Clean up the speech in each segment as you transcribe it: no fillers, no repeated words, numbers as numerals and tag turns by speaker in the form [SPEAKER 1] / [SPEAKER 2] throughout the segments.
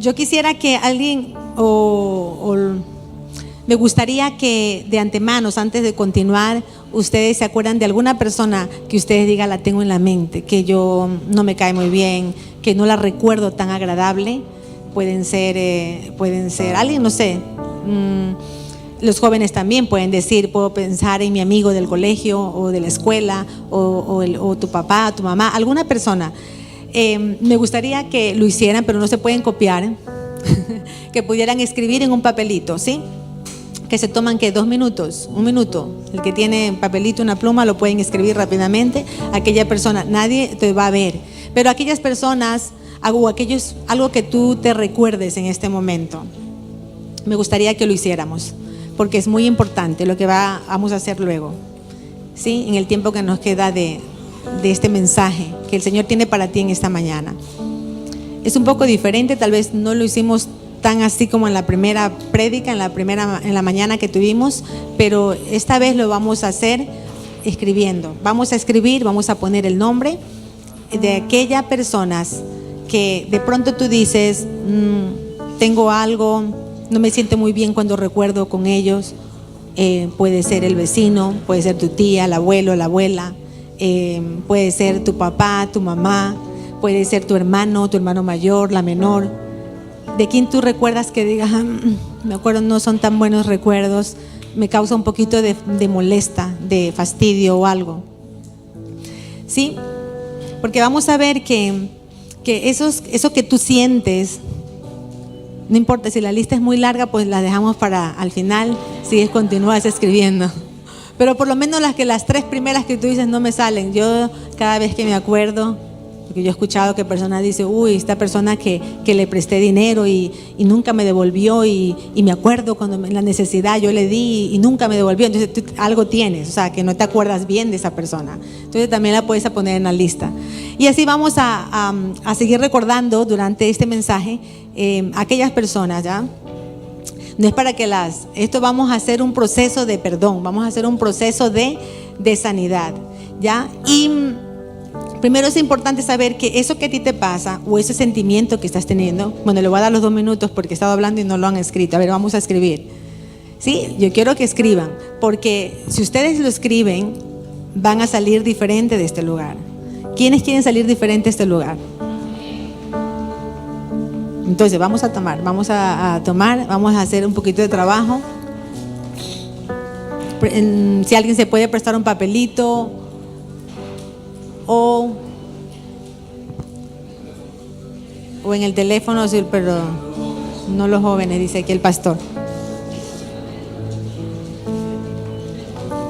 [SPEAKER 1] Yo quisiera que alguien me gustaría que de antemano, antes de continuar, ustedes se acuerdan de alguna persona que ustedes digan la tengo en la mente, que yo no me cae muy bien, que no la recuerdo tan agradable. Pueden ser alguien, no sé. Los jóvenes también pueden decir, puedo pensar en mi amigo del colegio o de la escuela o tu papá, tu mamá, alguna persona. Me gustaría que lo hicieran, pero no se pueden copiar, que pudieran escribir en un papelito, ¿sí? Que se toman, ¿qué? 2 minutos, 1 minuto. El que tiene papelito, una pluma, lo pueden escribir rápidamente. Aquella persona, nadie te va a ver, pero aquellas personas, algo que tú te recuerdes en este momento, me gustaría que lo hiciéramos, porque es muy importante lo que vamos a hacer luego, ¿sí? En el tiempo que nos queda de este mensaje que el Señor tiene para ti en esta mañana. Es un poco diferente, tal vez no lo hicimos tan así como en la primera prédica, en la mañana que tuvimos, pero esta vez lo vamos a hacer escribiendo. Vamos a escribir, vamos a poner el nombre de aquellas personas que de pronto tú dices, tengo algo, no me siento muy bien cuando recuerdo con ellos. Puede ser el vecino, puede ser tu tía, el abuelo, la abuela, puede ser tu papá, tu mamá, puede ser tu hermano mayor, la menor. De quien tú recuerdas que digas, me acuerdo, no son tan buenos recuerdos, me causa un poquito de molesta, de fastidio o algo, ¿sí? Porque vamos a ver que eso que tú sientes, no importa si la lista es muy larga, pues la dejamos para al final, si continúas escribiendo. Pero por lo menos las 3 primeras que tú dices no me salen. Yo cada vez que me acuerdo, porque yo he escuchado que personas dicen, esta persona que le presté dinero y nunca me devolvió y me acuerdo cuando en la necesidad yo le di y nunca me devolvió. Entonces tú algo tienes, o sea, que no te acuerdas bien de esa persona. Entonces también la puedes poner en la lista. Y así vamos a seguir recordando durante este mensaje aquellas personas, ¿ya? No es para que esto vamos a hacer un proceso de perdón, vamos a hacer un proceso de sanidad, ¿ya? Y primero es importante saber que eso que a ti te pasa o ese sentimiento que estás teniendo, bueno, le voy a dar los 2 minutos porque he estado hablando y no lo han escrito. A ver, vamos a escribir. Sí, yo quiero que escriban, porque si ustedes lo escriben, van a salir diferente de este lugar. ¿Quiénes quieren salir diferente de este lugar? Entonces vamos a tomar, vamos a hacer un poquito de trabajo. Si alguien se puede prestar un papelito o en el teléfono, sí, pero no los jóvenes, dice aquí el pastor.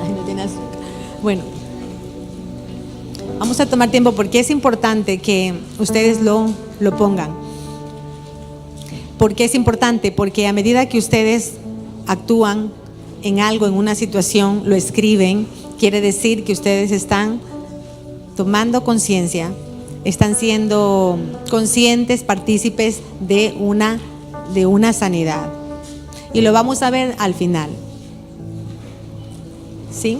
[SPEAKER 1] Ay, no tiene azúcar. Bueno, vamos a tomar tiempo porque es importante que ustedes lo pongan. ¿Por qué es importante? Porque a medida que ustedes actúan en algo, en una situación, lo escriben, quiere decir que ustedes están tomando conciencia, están siendo conscientes, partícipes de una sanidad. Y lo vamos a ver al final. ¿Sí?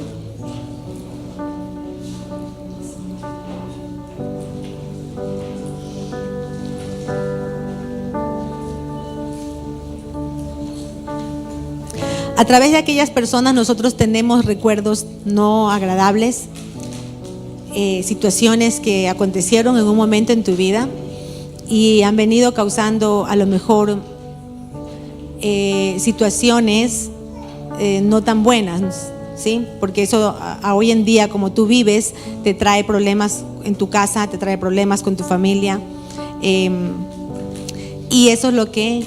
[SPEAKER 1] A través de aquellas personas nosotros tenemos recuerdos no agradables, situaciones que acontecieron en un momento en tu vida y han venido causando a lo mejor situaciones no tan buenas, ¿sí? Porque eso hoy en día, como tú vives, te trae problemas en tu casa, te trae problemas con tu familia, y eso es lo que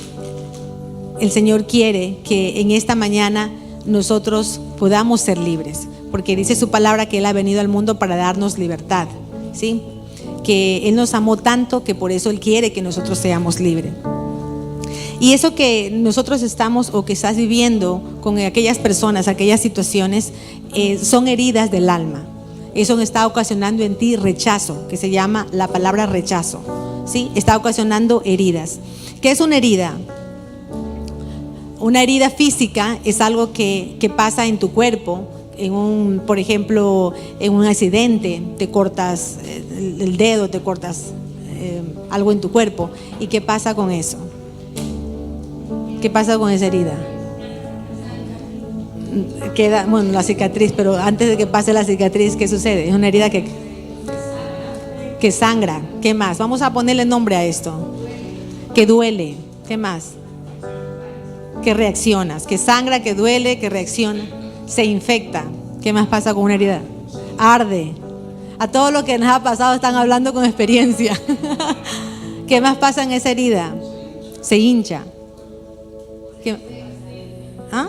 [SPEAKER 1] el Señor quiere, que en esta mañana nosotros podamos ser libres, porque dice su palabra que Él ha venido al mundo para darnos libertad, ¿sí? Que Él nos amó tanto que por eso Él quiere que nosotros seamos libres. Y eso que nosotros estamos o que estás viviendo con aquellas personas, aquellas situaciones, son heridas del alma. Eso está ocasionando en ti rechazo, que se llama la palabra rechazo, ¿sí? Está ocasionando heridas. ¿Qué es una herida? Una herida física es algo que pasa en tu cuerpo, por ejemplo, en un accidente, te cortas el dedo, te cortas algo en tu cuerpo. ¿Y qué pasa con eso? ¿Qué pasa con esa herida? Queda, bueno, la cicatriz, pero antes de que pase la cicatriz, ¿qué sucede? Es una herida que sangra. ¿Qué más? Vamos a ponerle nombre a esto. Que duele. ¿Qué más? Que reaccionas. Que sangra, que duele, que reacciona. Se infecta. ¿Qué más pasa con una herida? Arde. A todo lo que nos ha pasado están hablando con experiencia. ¿Qué más pasa en esa herida? Se hincha. ¿Qué? ¿Ah?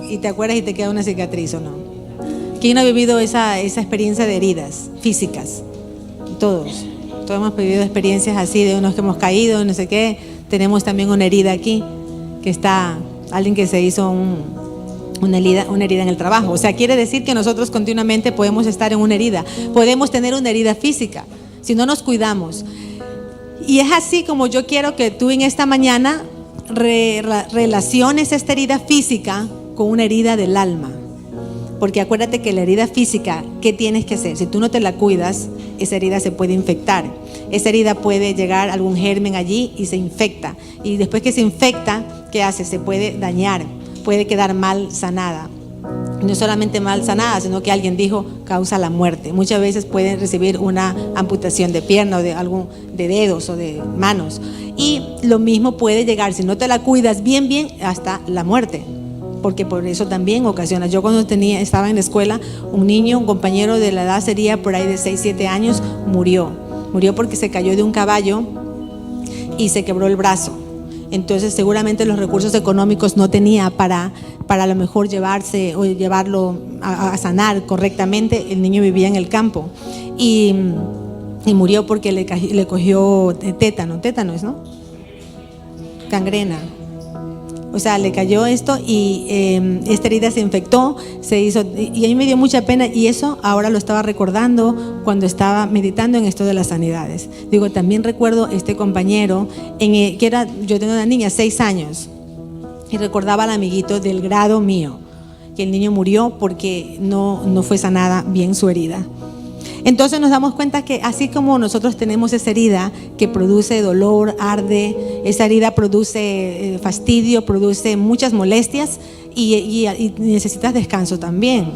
[SPEAKER 1] Y te acuerdas y te queda una cicatriz, ¿o no? ¿Quién no ha vivido esa experiencia de heridas físicas? Todos hemos vivido experiencias así, de unos que hemos caído, no sé qué. Tenemos también una herida aquí, que está alguien que se hizo una herida en el trabajo. O sea, quiere decir que nosotros continuamente podemos estar en una herida, podemos tener una herida física, si no nos cuidamos. Y es así como yo quiero que tú en esta mañana relaciones esta herida física con una herida del alma. Porque acuérdate que la herida física, ¿qué tienes que hacer? Si tú no te la cuidas, esa herida se puede infectar. Esa herida puede llegar algún germen allí y se infecta. Y después que se infecta, ¿qué hace? Se puede dañar, puede quedar mal sanada. No solamente mal sanada, sino que alguien dijo causa la muerte. Muchas veces pueden recibir una amputación de pierna o de dedos o de manos. Y lo mismo puede llegar, si no te la cuidas bien, hasta la muerte. Porque por eso también ocasiona. Yo cuando estaba en la escuela, un compañero de la edad sería por ahí de 6, 7 años, murió porque se cayó de un caballo y se quebró el brazo. Entonces seguramente los recursos económicos no tenía para a lo mejor llevarlo a sanar correctamente. El niño vivía en el campo y murió porque le cogió tétanos, ¿no? Gangrena. O sea, le cayó esto y esta herida se infectó, y a mí me dio mucha pena, y eso ahora lo estaba recordando cuando estaba meditando en esto de las sanidades. Digo, también recuerdo este compañero, yo tengo una niña, 6 años, y recordaba al amiguito del grado mío, que el niño murió porque no fue sanada bien su herida. Entonces nos damos cuenta que así como nosotros tenemos esa herida que produce dolor, arde, esa herida produce fastidio, produce muchas molestias y necesitas descanso también.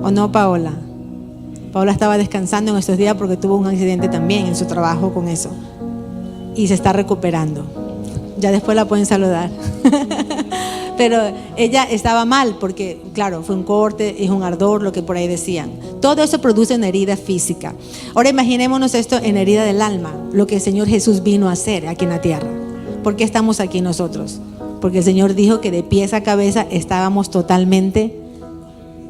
[SPEAKER 1] ¿O no, Paola? Paola estaba descansando en estos días porque tuvo un accidente también en su trabajo con eso y se está recuperando. Ya después la pueden saludar. Pero ella estaba mal porque, claro, fue un corte, es un ardor, lo que por ahí decían. Todo eso produce una herida física. Ahora imaginémonos esto en herida del alma, lo que el Señor Jesús vino a hacer aquí en la tierra. ¿Por qué estamos aquí nosotros? Porque el Señor dijo que de pies a cabeza estábamos totalmente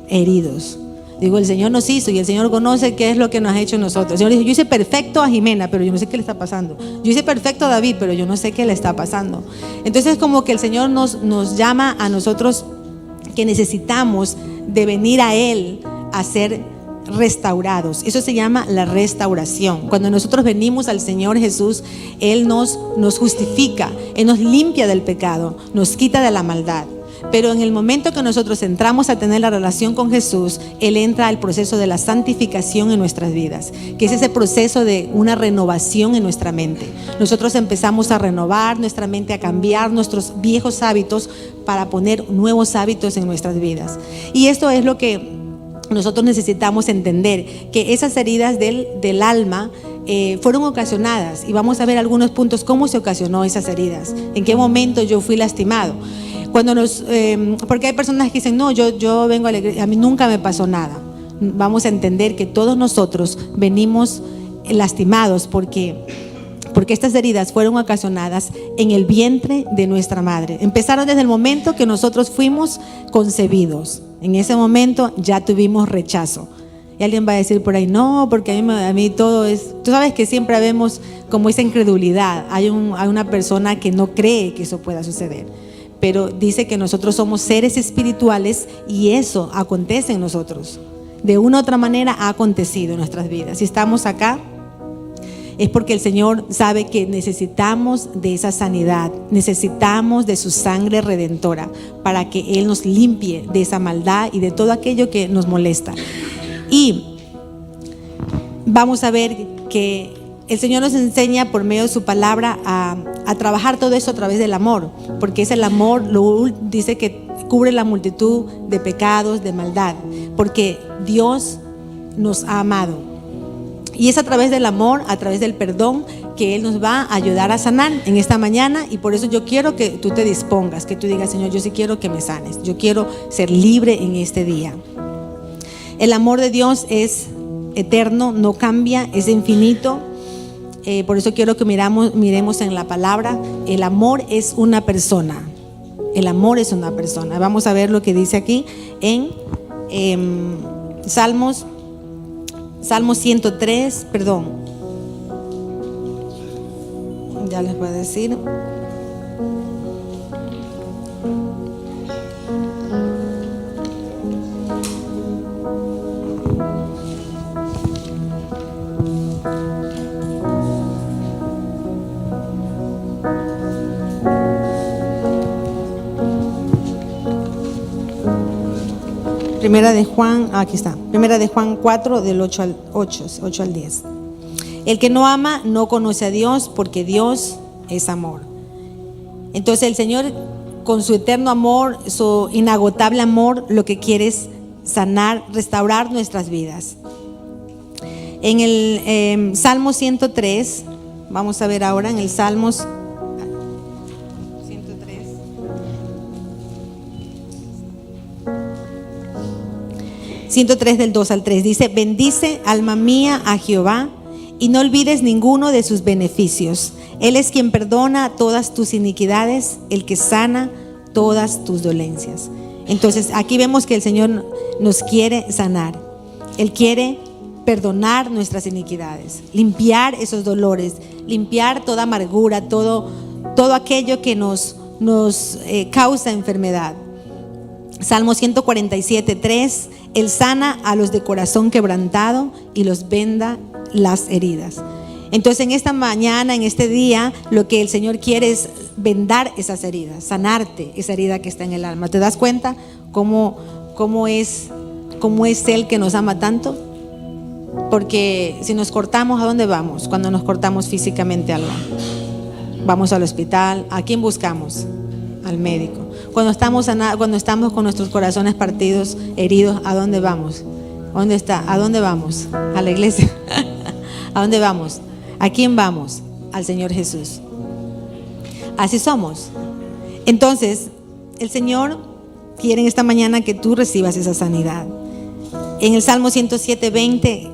[SPEAKER 1] heridos. Digo, el Señor nos hizo y el Señor conoce qué es lo que nos ha hecho nosotros. El Señor dijo, yo hice perfecto a Jimena, pero yo no sé qué le está pasando. Yo hice perfecto a David, pero yo no sé qué le está pasando. Entonces como que el Señor nos llama a nosotros que necesitamos de venir a Él a ser restaurados. Eso se llama la restauración. Cuando nosotros venimos al Señor Jesús, Él nos justifica, Él nos limpia del pecado, nos quita de la maldad. Pero en el momento que nosotros entramos a tener la relación con Jesús, Él entra al proceso de la santificación en nuestras vidas, que es ese proceso de una renovación en nuestra mente. Nosotros empezamos a renovar nuestra mente, a cambiar nuestros viejos hábitos para poner nuevos hábitos en nuestras vidas. Y esto es lo que nosotros necesitamos entender, que esas heridas del alma fueron ocasionadas, y vamos a ver algunos puntos, cómo se ocasionó esas heridas, en qué momento yo fui lastimado. Porque hay personas que dicen, no, yo vengo a la iglesia, a mí nunca me pasó nada. Vamos a entender que todos nosotros venimos lastimados porque estas heridas fueron ocasionadas en el vientre de nuestra madre. Empezaron desde el momento que nosotros fuimos concebidos. En ese momento ya tuvimos rechazo. Y alguien va a decir por ahí, no, porque a mí todo es... Tú sabes que siempre vemos como esa incredulidad. Hay una persona que no cree que eso pueda suceder. Pero dice que nosotros somos seres espirituales y eso acontece en nosotros. De una u otra manera ha acontecido en nuestras vidas. Si estamos acá, es porque el Señor sabe que necesitamos de esa sanidad, necesitamos de su sangre redentora para que Él nos limpie de esa maldad y de todo aquello que nos molesta. Y vamos a ver que el Señor nos enseña por medio de su palabra a trabajar todo eso a través del amor, porque es el amor, dice que cubre la multitud de pecados, de maldad, porque Dios nos ha amado. Y es a través del amor, a través del perdón, que Él nos va a ayudar a sanar en esta mañana. Y por eso yo quiero que tú te dispongas, que tú digas: Señor, yo sí quiero que me sanes, yo quiero ser libre en este día. El amor de Dios es eterno, no cambia, es infinito. Por eso quiero que miremos en la palabra. El amor es una persona. El amor es una persona. Vamos a ver lo que dice aquí en Salmo 103, perdón. Ya les voy a decir. Primera de Juan, aquí está. Primera de Juan 4, del 8 al 10. El que no ama no conoce a Dios, porque Dios es amor. Entonces el Señor, con su eterno amor, su inagotable amor, lo que quiere es sanar, restaurar nuestras vidas. En el Salmo 103, vamos a ver ahora en el Salmos 103 del 2 al 3 dice: bendice, alma mía, a Jehová, y no olvides ninguno de sus beneficios. Él es quien perdona todas tus iniquidades, el que sana todas tus dolencias. Entonces aquí vemos que el Señor nos quiere sanar. Él quiere perdonar nuestras iniquidades, limpiar esos dolores, limpiar toda amargura, todo aquello que nos causa enfermedad. Salmo 147, 3: Él sana a los de corazón quebrantado y los venda las heridas. Entonces en esta mañana, en este día, lo que el Señor quiere es vendar esas heridas, sanarte esa herida que está en el alma. ¿Te das cuenta cómo es Él que nos ama tanto? Porque si nos cortamos, ¿a dónde vamos? Cuando nos cortamos físicamente algo, vamos al hospital. ¿A quién buscamos? Al médico. Cuando estamos con nuestros corazones partidos, heridos, ¿a dónde vamos? ¿Dónde está? ¿A dónde vamos? A la iglesia. ¿A dónde vamos? ¿A quién vamos? Al Señor Jesús. Así somos. Entonces, el Señor quiere en esta mañana que tú recibas esa sanidad. En el Salmo 107, 20,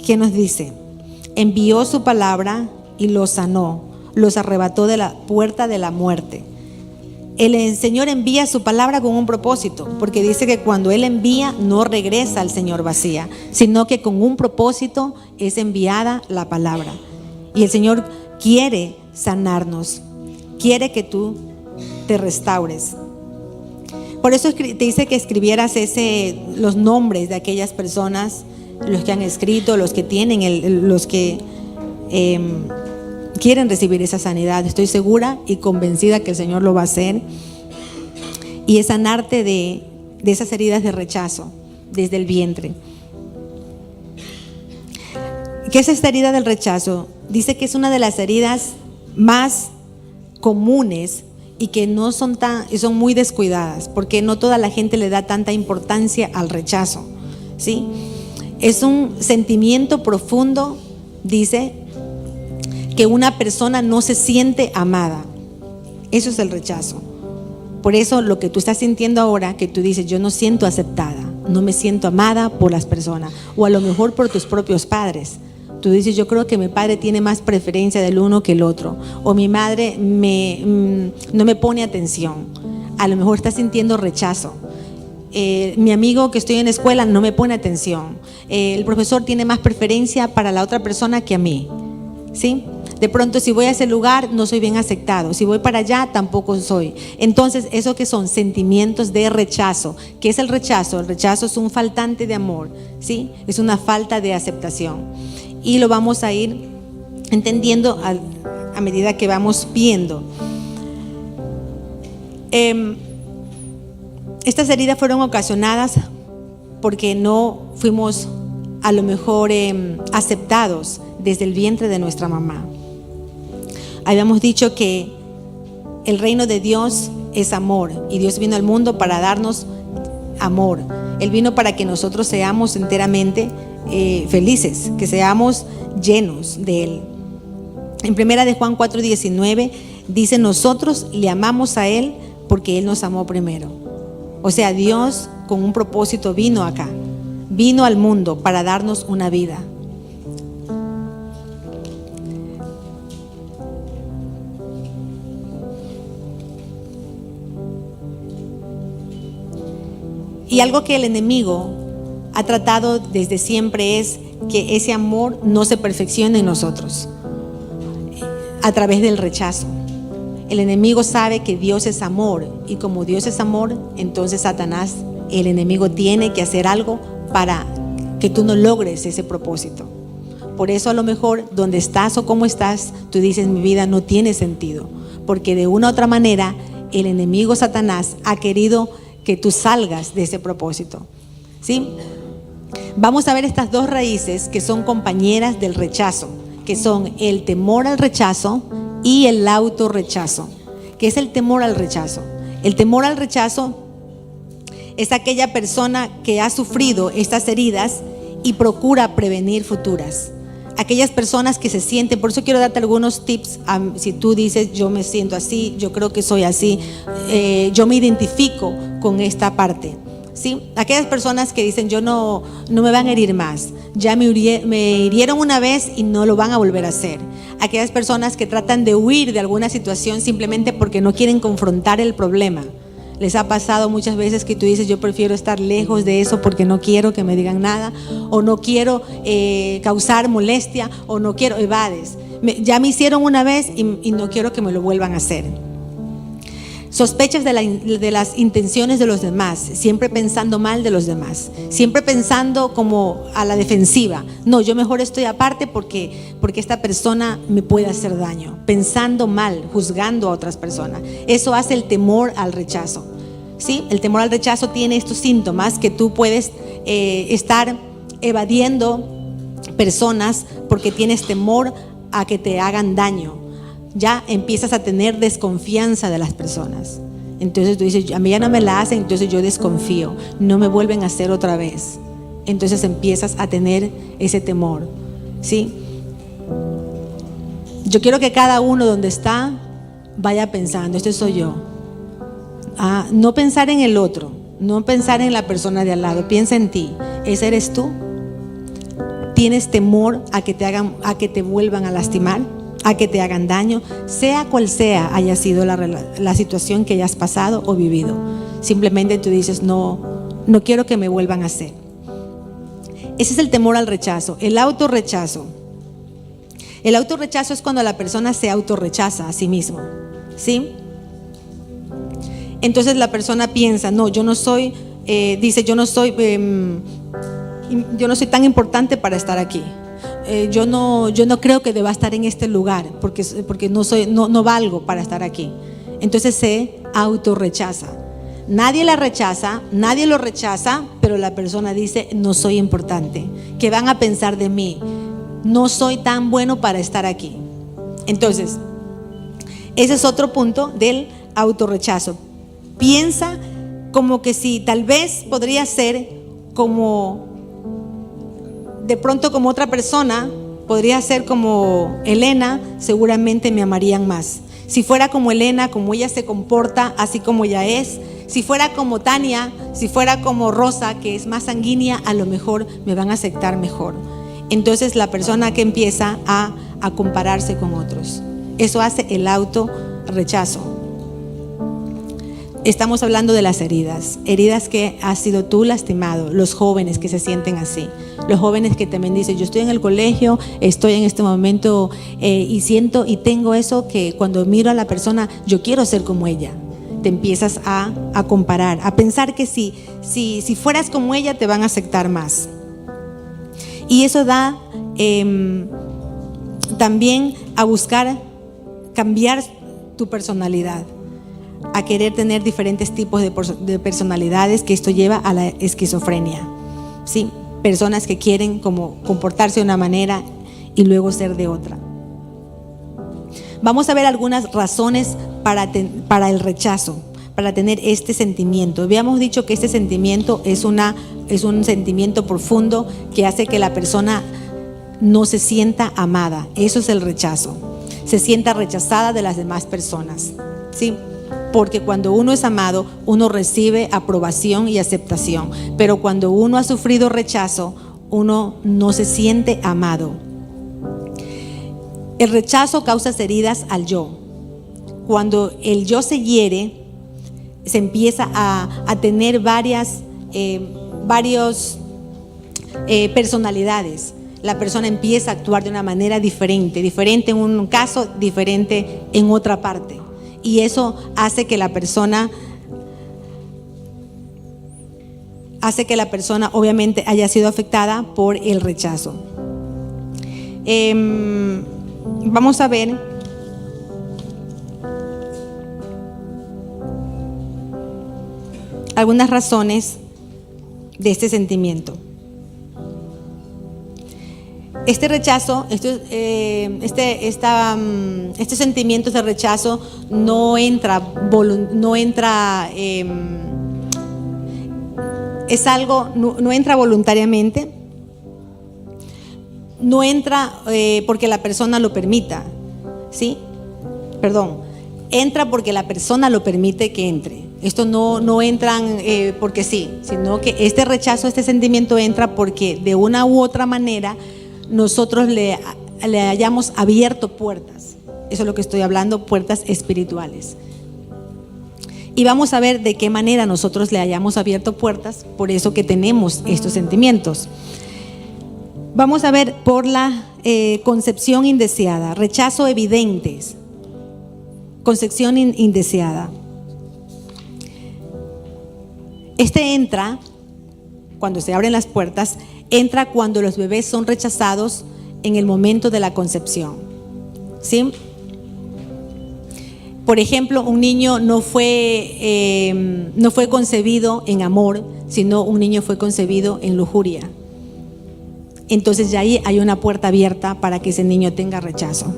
[SPEAKER 1] ¿qué nos dice? Envió su palabra y los sanó, los arrebató de la puerta de la muerte. El Señor envía su palabra con un propósito, porque dice que cuando Él envía no regresa al Señor vacía, sino que con un propósito es enviada la palabra. Y el Señor quiere sanarnos, quiere que tú te restaures. Por eso te dice que escribieras los nombres de aquellas personas, los que han escrito, los que tienen, los que quieren recibir esa sanidad. Estoy segura y convencida que el Señor lo va a hacer, y es sanarte de esas heridas de rechazo desde el vientre. ¿Qué es esta herida del rechazo? Dice que es una de las heridas más comunes y que son muy descuidadas, porque no toda la gente le da tanta importancia al rechazo, ¿sí? Es un sentimiento profundo, dice, que una persona no se siente amada. Eso es el rechazo. Por eso lo que tú estás sintiendo ahora, que tú dices: yo no siento aceptada, no me siento amada por las personas, o a lo mejor por tus propios padres. Tú dices: yo creo que mi padre tiene más preferencia del uno que el otro, o mi madre no me pone atención. A lo mejor estás sintiendo rechazo. Mi amigo que estoy en la escuela no me pone atención. El profesor tiene más preferencia para la otra persona que a mí, ¿sí? De pronto, si voy a ese lugar, no soy bien aceptado. Si voy para allá, tampoco soy. Entonces, ¿eso qué son? Sentimientos de rechazo. ¿Qué es el rechazo? El rechazo es un faltante de amor, ¿sí? Es una falta de aceptación. Y lo vamos a ir entendiendo a medida que vamos viendo. Estas heridas fueron ocasionadas porque no fuimos a lo mejor aceptados desde el vientre de nuestra mamá. Habíamos dicho que el reino de Dios es amor y Dios vino al mundo para darnos amor. Él vino para que nosotros seamos enteramente felices, que seamos llenos de Él. En primera de Juan 4:19 dice: nosotros le amamos a Él porque Él nos amó primero. O sea, Dios con un propósito vino acá, vino al mundo para darnos una vida. Y algo que el enemigo ha tratado desde siempre es que ese amor no se perfeccione en nosotros a través del rechazo. El enemigo sabe que Dios es amor, y como Dios es amor, entonces Satanás, el enemigo, tiene que hacer algo para que tú no logres ese propósito. Por eso a lo mejor donde estás o cómo estás, tú dices: mi vida no tiene sentido, porque de una u otra manera el enemigo Satanás ha querido que tú salgas de ese propósito, ¿sí? Vamos a ver estas dos raíces que son compañeras del rechazo, que son el temor al rechazo y el autorrechazo. ¿Qué es el temor al rechazo? El temor al rechazo es aquella persona que ha sufrido estas heridas y procura prevenir futuras. Aquellas personas que se sienten, por eso quiero darte algunos tips. Si tú dices: yo me siento así, yo creo que soy así, yo me identifico con esta parte, ¿sí? Aquellas personas que dicen: yo no me van a herir más, ya me hirieron una vez y no lo van a volver a hacer. Aquellas personas que tratan de huir de alguna situación simplemente porque no quieren confrontar el problema. Les ha pasado muchas veces que tú dices: yo prefiero estar lejos de eso porque no quiero que me digan nada, o no quiero causar molestia, o no quiero, evades. Ya me hicieron una vez y no quiero que me lo vuelvan a hacer. Sospechas de las intenciones de los demás, siempre pensando mal de los demás, siempre pensando como a la defensiva. No, yo mejor estoy aparte porque esta persona me puede hacer daño. Pensando mal, juzgando a otras personas. Eso hace el temor al rechazo, ¿sí? El temor al rechazo tiene estos síntomas que tú puedes estar evadiendo personas porque tienes temor a que te hagan daño. Ya empiezas a tener desconfianza de las personas. Entonces tú dices: a mí ya no me la hacen, entonces yo desconfío, no me vuelven a hacer otra vez. Entonces empiezas a tener ese temor, ¿sí? Yo quiero que cada uno donde está vaya pensando: este soy yo. No pensar en el otro, no pensar en la persona de al lado, piensa en ti. ¿Ese eres tú? ¿Tienes temor a que te vuelvan a lastimar, a que te hagan daño, sea cual sea haya sido la situación que hayas pasado o vivido? Simplemente tú dices: no quiero que me vuelvan a hacer. Ese es el temor al rechazo. El autorrechazo. El autorrechazo es cuando la persona se autorrechaza a sí mismo, ¿sí? Entonces la persona piensa: no, yo no soy, dice: yo no soy tan importante para estar aquí. Yo no creo que deba estar en este lugar porque no valgo para estar aquí. Entonces se autorrechaza. Nadie la rechaza, nadie lo rechaza, pero la persona dice: no soy importante. ¿Qué van a pensar de mí? No soy tan bueno para estar aquí. Entonces, ese es otro punto del autorrechazo. Piensa como que si tal vez podría ser como, de pronto como otra persona, podría ser como Elena, seguramente me amarían más. Si fuera como Elena, como ella se comporta, así como ella es. Si fuera como Tania, si fuera como Rosa, que es más sanguínea, a lo mejor me van a aceptar mejor. Entonces la persona que empieza a compararse con otros, eso hace el autorrechazo. Estamos hablando de las heridas que has sido tú lastimado. Los jóvenes que se sienten así, los jóvenes que también dicen: yo estoy en el colegio, estoy en este momento y siento y tengo eso, que cuando miro a la persona yo quiero ser como ella. Te empiezas a comparar, a pensar que si fueras como ella te van a aceptar más. Y eso da también a buscar cambiar tu personalidad, a querer tener diferentes tipos de personalidades, que esto lleva a la esquizofrenia, ¿sí? personas que quieren como comportarse de una manera y luego ser de otra. Vamos a ver algunas razones para el rechazo, para tener este sentimiento. Habíamos dicho que este sentimiento es un sentimiento profundo que hace que la persona no se sienta amada. Eso es el rechazo. Se sienta rechazada de las demás personas, ¿sí? Porque cuando uno es amado, uno recibe aprobación y aceptación. Pero cuando uno ha sufrido rechazo, uno no se siente amado. El rechazo causa heridas al yo. Cuando el yo se hiere, se empieza a tener varias personalidades. La persona empieza a actuar de una manera diferente en un caso, diferente en otra parte. Y eso hace que la persona obviamente haya sido afectada por el rechazo. Vamos a ver algunas razones de este sentimiento. Este rechazo, estos sentimientos de rechazo no entra voluntariamente, no entra porque la persona lo permita, ¿sí? Entra porque la persona lo permite que entre. Esto no entran porque sí, sino que este rechazo, este sentimiento entra porque de una u otra manera nosotros le hayamos abierto puertas. Eso es lo que estoy hablando, puertas espirituales. Y vamos a ver de qué manera nosotros le hayamos abierto puertas, por eso que tenemos estos sentimientos. Vamos a ver por la concepción indeseada, rechazo evidentes, concepción indeseada. Este entra, cuando se abren las puertas, entra cuando los bebés son rechazados en el momento de la concepción, ¿sí? Por ejemplo, un niño no fue concebido en amor, sino un niño fue concebido en lujuria. Entonces ya ahí hay una puerta abierta para que ese niño tenga rechazo.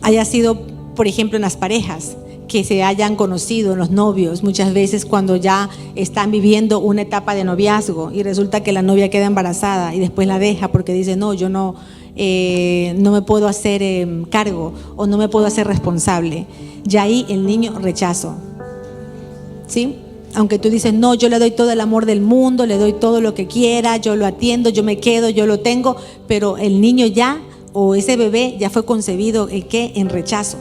[SPEAKER 1] Haya sido, por ejemplo, en las parejas que se hayan conocido, en los novios, muchas veces cuando ya están viviendo una etapa de noviazgo y resulta que la novia queda embarazada y después la deja porque dice, no, yo no me puedo hacer cargo o no me puedo hacer responsable. Ya ahí el niño rechazo, ¿sí? Aunque tú dices, no, yo le doy todo el amor del mundo, le doy todo lo que quiera, yo lo atiendo, yo me quedo, yo lo tengo, pero el niño ya, o ese bebé ya fue concebido en rechazo.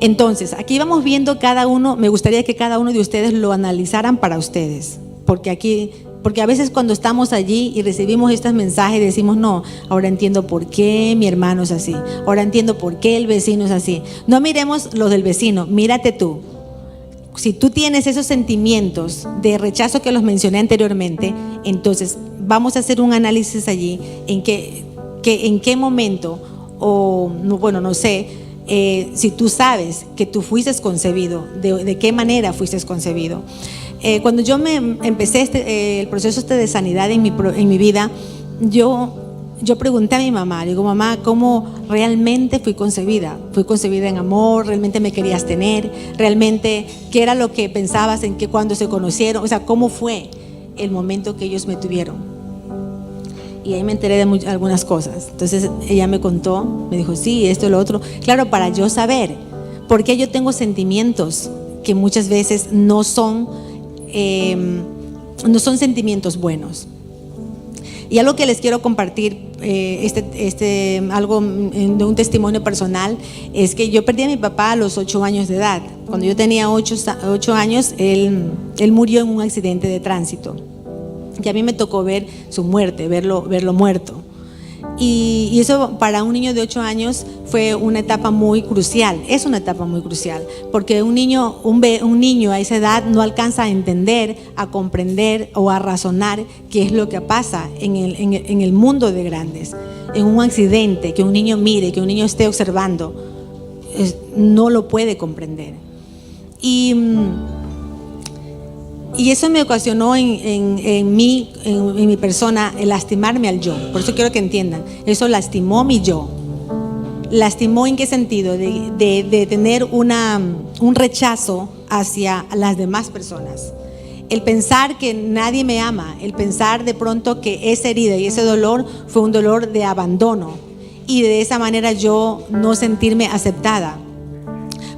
[SPEAKER 1] Entonces, aquí vamos viendo cada uno, me gustaría que cada uno de ustedes lo analizaran para ustedes, porque a veces cuando estamos allí y recibimos estos mensajes decimos, no, ahora entiendo por qué mi hermano es así, ahora entiendo por qué el vecino es así. No miremos los del vecino, mírate tú. Si tú tienes esos sentimientos de rechazo que los mencioné anteriormente, entonces vamos a hacer un análisis allí en qué momento, o bueno, no sé, si tú sabes que tú fuiste concebido, de qué manera fuiste concebido. Cuando yo empecé el proceso de sanidad en mi vida, yo pregunté a mi mamá, digo, mamá, ¿cómo realmente fui concebida? ¿Fui concebida en amor? ¿Realmente me querías tener? ¿Realmente qué era lo que pensabas en que cuando se conocieron? O sea, ¿cómo fue el momento que ellos me tuvieron? Y ahí me enteré de algunas cosas. Entonces ella me contó, me dijo, sí, esto y lo otro. Claro, para yo saber, porque yo tengo sentimientos que muchas veces no son sentimientos buenos. Y algo que les quiero compartir, algo de un testimonio personal, es que yo perdí a mi papá a los 8 años de edad. Cuando yo tenía 8 años, él murió en un accidente de tránsito. Y a mí me tocó ver su muerte, verlo muerto. Y eso para un niño de 8 años fue una etapa muy crucial, es una etapa muy crucial, porque un niño a esa edad no alcanza a entender, a comprender o a razonar qué es lo que pasa en el mundo de grandes. En un accidente, que un niño mire, que un niño esté observando, no lo puede comprender. Y Y eso me ocasionó en mi persona el lastimarme al yo. Por eso quiero que entiendan, eso lastimó mi yo. ¿Lastimó en qué sentido? De tener un rechazo hacia las demás personas. El pensar que nadie me ama, el pensar de pronto que esa herida y ese dolor fue un dolor de abandono, y de esa manera yo no sentirme aceptada.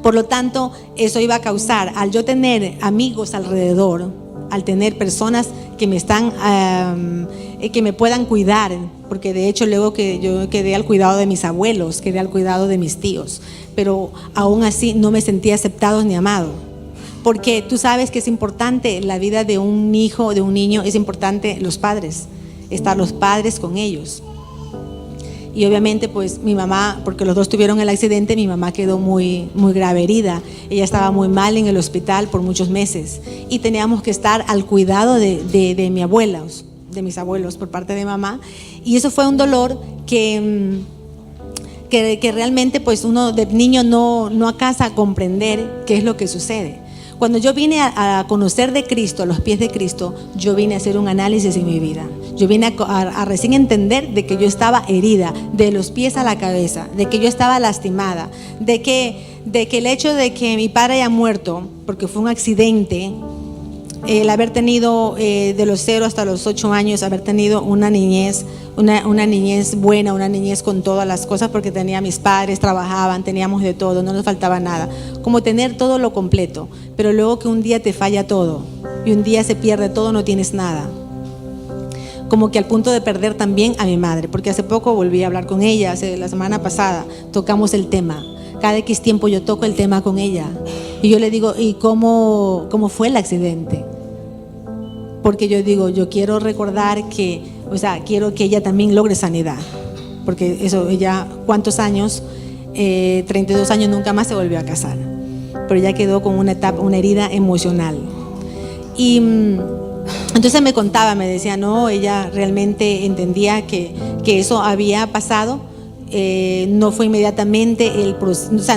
[SPEAKER 1] Por lo tanto, eso iba a causar, al yo tener amigos alrededor, al tener personas que me están, que me puedan cuidar, porque de hecho luego que yo quedé al cuidado de mis abuelos, quedé al cuidado de mis tíos, pero aún así no me sentía aceptado ni amado. Porque tú sabes que es importante la vida de un hijo, de un niño, es importante los padres, estar los padres con ellos. Y obviamente pues mi mamá, porque los dos tuvieron el accidente, mi mamá quedó muy grave herida. Ella estaba muy mal en el hospital por muchos meses y teníamos que estar al cuidado de mis abuelos, por parte de mamá. Y eso fue un dolor que realmente pues uno de niño no alcanza a comprender qué es lo que sucede. Cuando yo vine a conocer de Cristo, a los pies de Cristo, yo vine a hacer un análisis en mi vida. Yo vine a recién entender de que yo estaba herida, de los pies a la cabeza, de que yo estaba lastimada, de que el hecho de que mi padre haya muerto, porque fue un accidente, el haber tenido de los 0 hasta los 8 años, haber tenido una niñez buena, una niñez con todas las cosas, porque tenía mis padres, trabajaban, teníamos de todo, no nos faltaba nada, como tener todo lo completo, pero luego que un día te falla todo y un día se pierde todo, no tienes nada, como que al punto de perder también a mi madre, porque hace poco volví a hablar con ella, la semana pasada tocamos el tema. Cada X tiempo yo toco el tema con ella y yo le digo, ¿y cómo fue el accidente? Porque yo digo, yo quiero recordar que, quiero que ella también logre sanidad, porque eso, ella, ¿cuántos años? 32 años, nunca más se volvió a casar, pero ella quedó con una herida emocional. Y entonces me contaba, me decía, no, ella realmente entendía que eso había pasado. No fue inmediatamente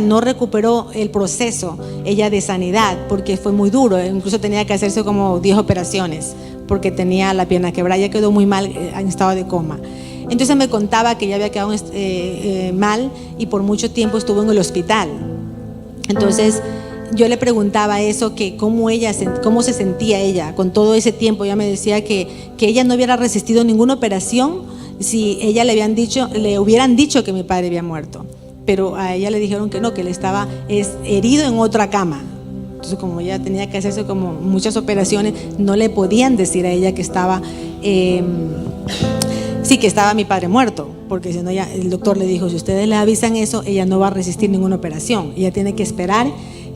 [SPEAKER 1] no recuperó el proceso ella de sanidad, porque fue muy duro, incluso tenía que hacerse como 10 operaciones porque tenía la pierna quebrada, ya quedó muy mal, en estado de coma. Entonces me contaba que ella había quedado mal y por mucho tiempo estuvo en el hospital. Entonces yo le preguntaba eso, que cómo se sentía ella con todo ese tiempo. Ella me decía que ella no hubiera resistido ninguna operación si ella le hubieran dicho que mi padre había muerto, pero a ella le dijeron que no, que él estaba herido en otra cama. Entonces, como ella tenía que hacerse como muchas operaciones, no le podían decir a ella que estaba que estaba mi padre muerto, porque si no, el doctor le dijo, si ustedes le avisan eso, ella no va a resistir ninguna operación, ella tiene que esperar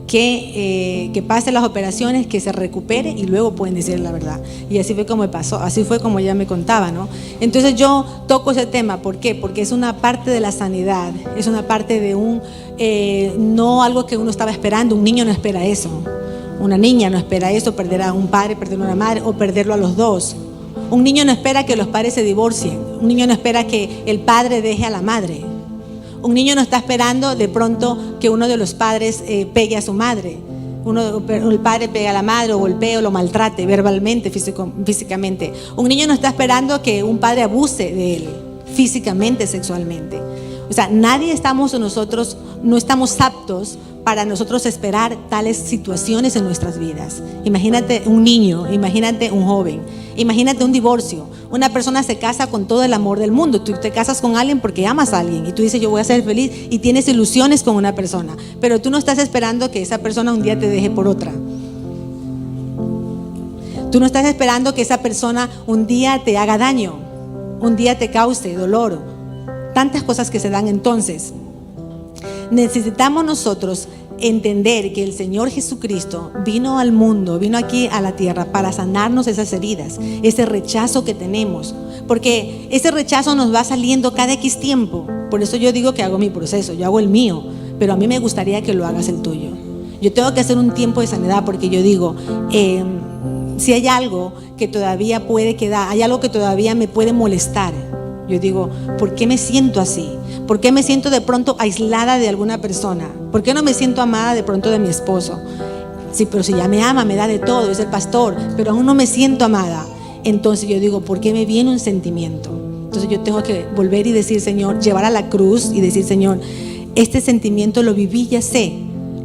[SPEAKER 1] que pase las operaciones, que se recupere y luego pueden decir la verdad. Y así fue como me pasó, así fue como ella me contaba, ¿no? Entonces yo toco ese tema, ¿por qué? Porque es una parte de la sanidad, es una parte de no algo que uno estaba esperando. Un niño no espera eso, una niña no espera eso, perder a un padre, perder a una madre o perderlo a los dos. Un niño no espera que los padres se divorcien, un niño no espera que el padre deje a la madre. Un niño no está esperando de pronto que uno de los padres pegue a su madre. El padre pega a la madre o golpee o lo maltrate verbalmente, físicamente. Un niño no está esperando que un padre abuse de él físicamente, sexualmente. Nadie no estamos aptos para nosotros esperar tales situaciones en nuestras vidas. Imagínate un niño, imagínate un joven, imagínate un divorcio. Una persona se casa con todo el amor del mundo. Tú te casas con alguien porque amas a alguien y tú dices, yo voy a ser feliz, y tienes ilusiones con una persona, pero tú no estás esperando que esa persona un día te deje por otra. Tú no estás esperando que esa persona un día te haga daño, un día te cause dolor. Tantas cosas que se dan. Entonces necesitamos nosotros entender que el Señor Jesucristo vino al mundo, vino aquí a la tierra para sanarnos esas heridas, ese rechazo que tenemos, porque ese rechazo nos va saliendo cada X tiempo. Por eso yo digo que hago mi proceso, yo hago el mío, pero a mí me gustaría que lo hagas el tuyo. Yo tengo que hacer un tiempo de sanidad, porque yo digo, si hay algo que todavía puede quedar, hay algo que todavía me puede molestar. Yo digo, ¿por qué me siento así? ¿Por qué me siento de pronto aislada de alguna persona? ¿Por qué no me siento amada de pronto de mi esposo? Sí, pero si ya me ama, me da de todo, es el pastor, pero aún no me siento amada. Entonces yo digo, ¿por qué me viene un sentimiento? Entonces yo tengo que volver y decir, Señor, llevar a la cruz y decir, Señor, este sentimiento lo viví, ya sé,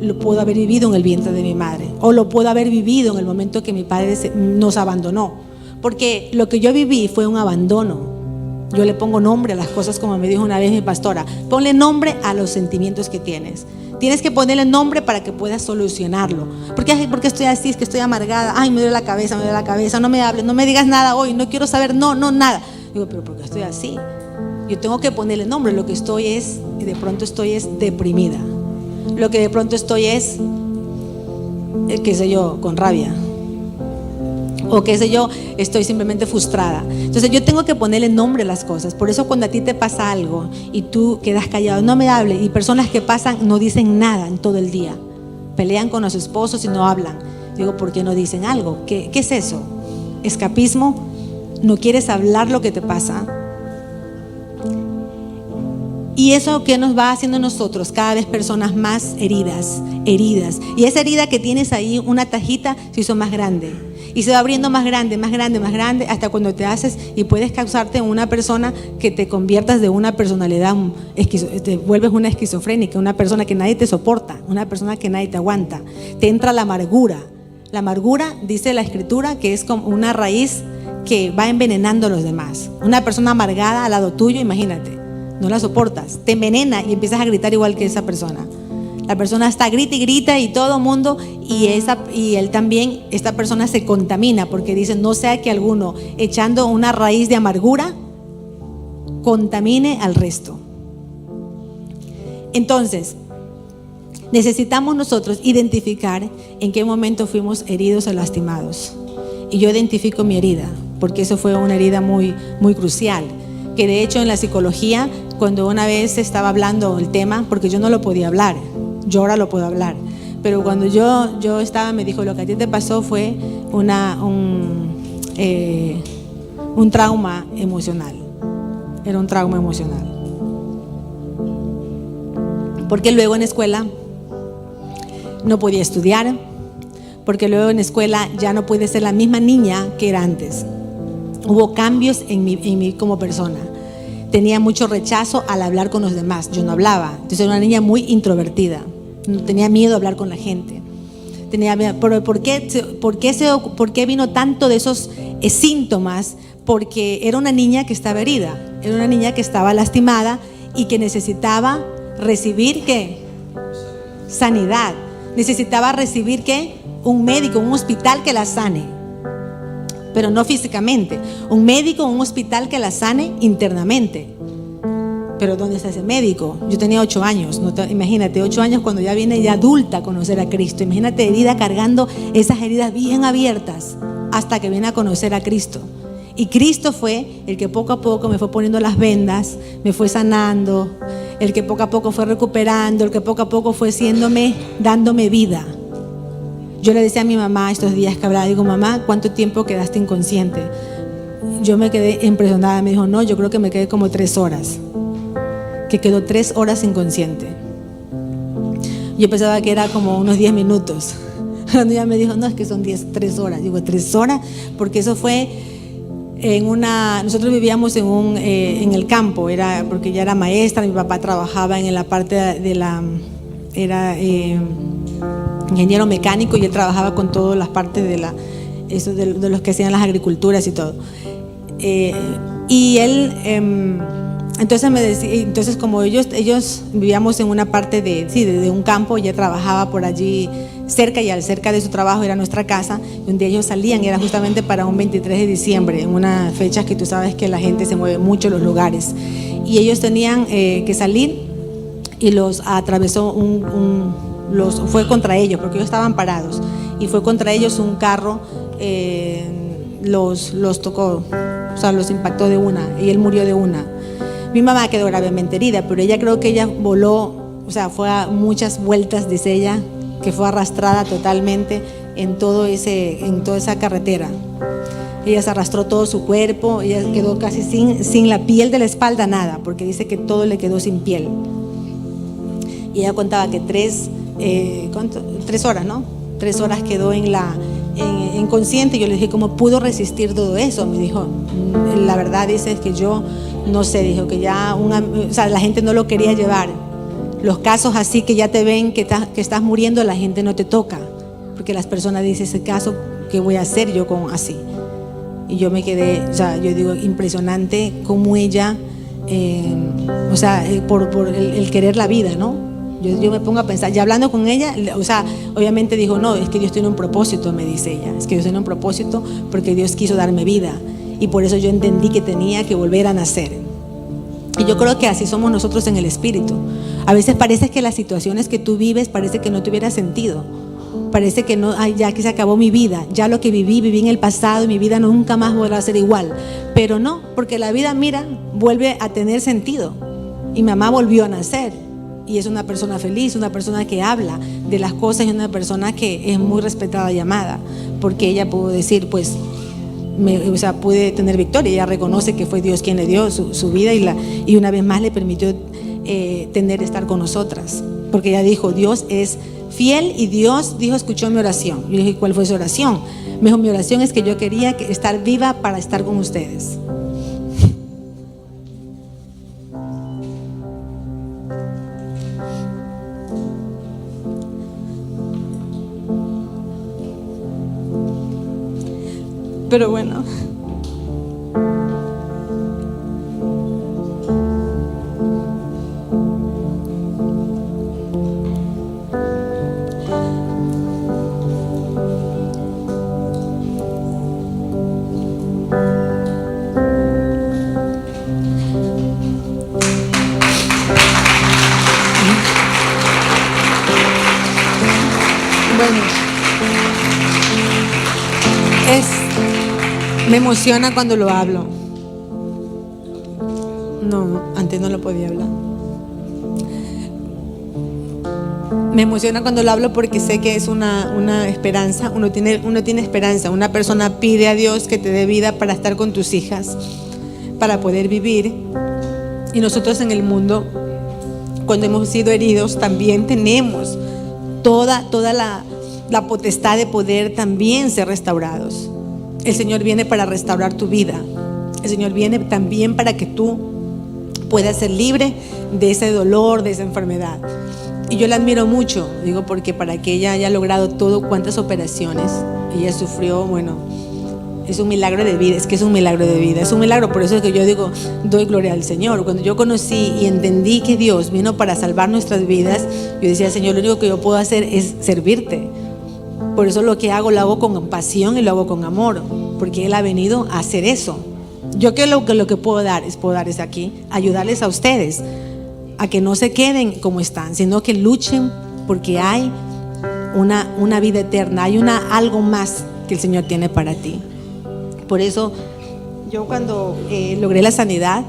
[SPEAKER 1] lo puedo haber vivido en el vientre de mi madre, o lo puedo haber vivido en el momento que mi padre nos abandonó, porque lo que yo viví fue un abandono. Yo le pongo nombre a las cosas, como me dijo una vez mi pastora, ponle nombre a los sentimientos que tienes. Tienes que ponerle nombre para que puedas solucionarlo. ¿Por qué estoy así? Es que estoy amargada. Ay, me duele la cabeza, no me hables, no me digas nada hoy, no quiero saber, no, nada. Digo, pero ¿por qué estoy así? Yo tengo que ponerle nombre. Lo que estoy es, de pronto estoy es deprimida. Lo que de pronto estoy es, qué sé yo, con rabia. O qué sé yo, estoy simplemente frustrada. Entonces yo tengo que ponerle nombre a las cosas. Por eso cuando a ti te pasa algo y tú quedas callado, no me hables. Y personas que pasan no dicen nada en todo el día. Pelean con los esposos y no hablan. Digo, ¿por qué no dicen algo? ¿Qué es eso? ¿Escapismo? ¿No quieres hablar lo que te pasa? Y eso que nos va haciendo nosotros cada vez personas más heridas. Y esa herida que tienes ahí, una tajita, se hizo más grande. Y se va abriendo más grande, hasta cuando te haces y puedes causarte una persona que te conviertas de una personalidad, te vuelves una esquizofrénica, una persona que nadie te soporta, una persona que nadie te aguanta. Te entra la amargura. La amargura, dice la escritura, que es como una raíz que va envenenando a los demás. Una persona amargada al lado tuyo, imagínate, no la soportas, te envenena y empiezas a gritar igual que esa persona. La persona está grita y grita y todo mundo, y él también, esta persona se contamina, porque dice, no sea que alguno echando una raíz de amargura contamine al resto. Entonces necesitamos nosotros identificar en qué momento fuimos heridos o lastimados. Y yo identifico mi herida, porque eso fue una herida muy, muy crucial, que de hecho en la psicología, cuando una vez estaba hablando el tema, porque yo no lo podía hablar, yo ahora lo puedo hablar, pero cuando yo estaba, me dijo, lo que a ti te pasó fue un trauma emocional. Era un trauma emocional. Porque luego en escuela no podía estudiar, porque luego en escuela ya no pude ser la misma niña que era antes. Hubo cambios en mí como persona. Tenía mucho rechazo al hablar con los demás. Yo no hablaba. Entonces era una niña muy introvertida. Tenía miedo a hablar con la gente. Pero ¿por qué vino tanto de esos síntomas? Porque era una niña que estaba herida. Era una niña que estaba lastimada y que necesitaba recibir ¿qué? Sanidad. Necesitaba recibir ¿qué? Un médico, un hospital que la sane. Pero no físicamente. Un médico, un hospital que la sane internamente. Pero ¿dónde está ese médico? Yo tenía 8 años. Imagínate, 8 años cuando ya viene ya adulta a conocer a Cristo. Imagínate herida cargando esas heridas bien abiertas hasta que viene a conocer a Cristo. Y Cristo fue el que poco a poco me fue poniendo las vendas, me fue sanando, el que poco a poco fue recuperando, el que poco a poco fue dándome vida. Yo le decía a mi mamá estos días que hablaba, digo, mamá, ¿cuánto tiempo quedaste inconsciente? Yo me quedé impresionada, me dijo, no, yo creo que me quedé como 3 horas, que quedó 3 horas inconsciente. Yo pensaba que era como unos 10 minutos. Cuando ella me dijo, no, es que son 3 horas. Digo, 3 horas, porque eso fue nosotros vivíamos en el campo, porque ella era maestra, mi papá trabajaba en la parte era ingeniero mecánico, y él trabajaba con todas las partes de los que hacían las agriculturas y todo. Y él, entonces me decía, entonces como ellos vivíamos en una parte de un campo, ella trabajaba por allí cerca, y cerca de su trabajo era nuestra casa. Y un día ellos salían, era justamente para un 23 de diciembre, en una fecha que tú sabes que la gente se mueve mucho en los lugares, y ellos tenían que salir, y los atravesó fue contra ellos, porque ellos estaban parados, y fue contra ellos un carro, los tocó, o sea, los impactó de una, y él murió de una. Mi mamá quedó gravemente herida, pero ella creo que ella voló, o sea, fue a muchas vueltas, dice ella, que fue arrastrada totalmente en toda esa carretera. Ella se arrastró todo su cuerpo, ella quedó casi sin la piel de la espalda, nada, porque dice que todo le quedó sin piel. Y ella contaba que 3 horas, ¿no? 3 horas quedó inconsciente. Yo le dije, ¿cómo pudo resistir todo eso? Me dijo, la verdad dice que yo no sé, dijo que ya la gente no lo quería llevar. Los casos así que ya te ven que estás muriendo, la gente no te toca, porque las personas dicen, ese caso, ¿qué voy a hacer yo con así? Y yo me quedé, yo digo, impresionante cómo ella, por el querer la vida, ¿no? Yo me pongo a pensar, ya hablando con ella, obviamente dijo, no, es que Dios tiene un propósito, me dice ella, es que Dios tiene un propósito porque Dios quiso darme vida y por eso yo entendí que tenía que volver a nacer. Y yo creo que así somos nosotros en el espíritu. A veces parece que las situaciones que tú vives parece que no tuviera sentido, parece que no, ya que se acabó mi vida, ya lo que viví en el pasado y mi vida nunca más volverá a ser igual, pero no, porque la vida, mira, vuelve a tener sentido y mamá volvió a nacer. Y es una persona feliz, una persona que habla de las cosas y una persona que es muy respetada y amada, porque ella pudo decir, pues, pude tener victoria. Ella reconoce que fue Dios quien le dio su vida y una vez más le permitió estar con nosotras, porque ella dijo, Dios es fiel y Dios dijo, escuchó mi oración. Yo le dije, ¿cuál fue su oración? Me dijo, mi oración es que yo quería estar viva para estar con ustedes. Pero bueno, me emociona cuando lo hablo. No, antes no lo podía hablar. Me emociona cuando lo hablo porque sé que es una esperanza. Uno tiene esperanza. Una persona pide a Dios que te dé vida para estar con tus hijas, para poder vivir. Y nosotros en el mundo, cuando hemos sido heridos, también tenemos toda la potestad de poder también ser restaurados. El Señor viene para restaurar tu vida. El Señor viene también para que tú puedas ser libre de ese dolor, de esa enfermedad. Y yo la admiro mucho, digo, porque para que ella haya logrado todo, cuántas operaciones ella sufrió, bueno, es un milagro de vida, es que es un milagro de vida, es un milagro. Por eso es que yo digo, doy gloria al Señor. Cuando yo conocí y entendí que Dios vino para salvar nuestras vidas, yo decía, Señor, lo único que yo puedo hacer es servirte. Por eso lo que hago, lo hago con pasión y lo hago con amor, porque Él ha venido a hacer eso. Yo lo que puedo dar es aquí, ayudarles a ustedes a que no se queden como están, sino que luchen, porque hay una vida eterna, hay algo más que el Señor tiene para ti. Por eso yo cuando logré la sanidad,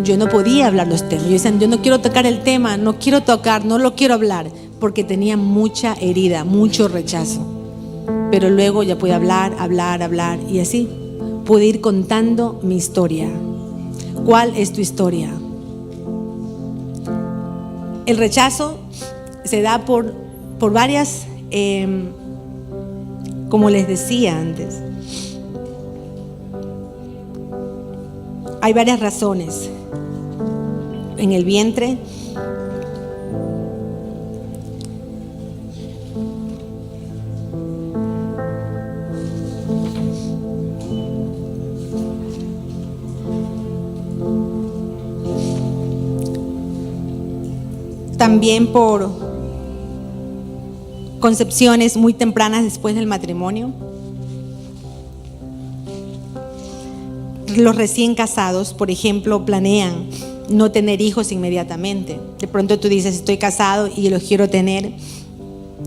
[SPEAKER 1] yo no podía hablar los temas. Yo decía, yo no quiero tocar el tema, no lo quiero hablar, porque tenía mucha herida, mucho rechazo. Pero luego ya pude hablar, y así pude ir contando mi historia. ¿Cuál es tu historia? El rechazo se da por varias, como les decía antes, hay varias razones. En el vientre, también por concepciones muy tempranas después del matrimonio. Los recién casados, por ejemplo, planean no tener hijos inmediatamente. De pronto tú dices, estoy casado y los quiero tener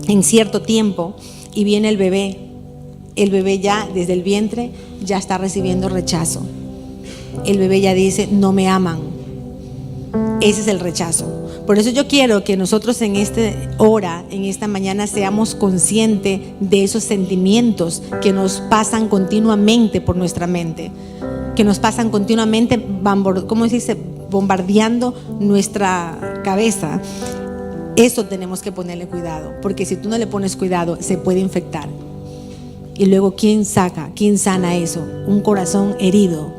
[SPEAKER 1] en cierto tiempo, y viene el bebé. El bebé ya desde el vientre ya está recibiendo rechazo. El bebé ya dice, no me aman. Ese es el rechazo. Por eso yo quiero que nosotros en esta hora, en esta mañana, seamos conscientes de esos sentimientos que nos pasan continuamente por nuestra mente, que nos pasan continuamente, ¿cómo se dice?, bombardeando nuestra cabeza. Eso tenemos que ponerle cuidado, porque si tú no le pones cuidado, se puede infectar. Y luego, ¿quién sana eso? Un corazón herido.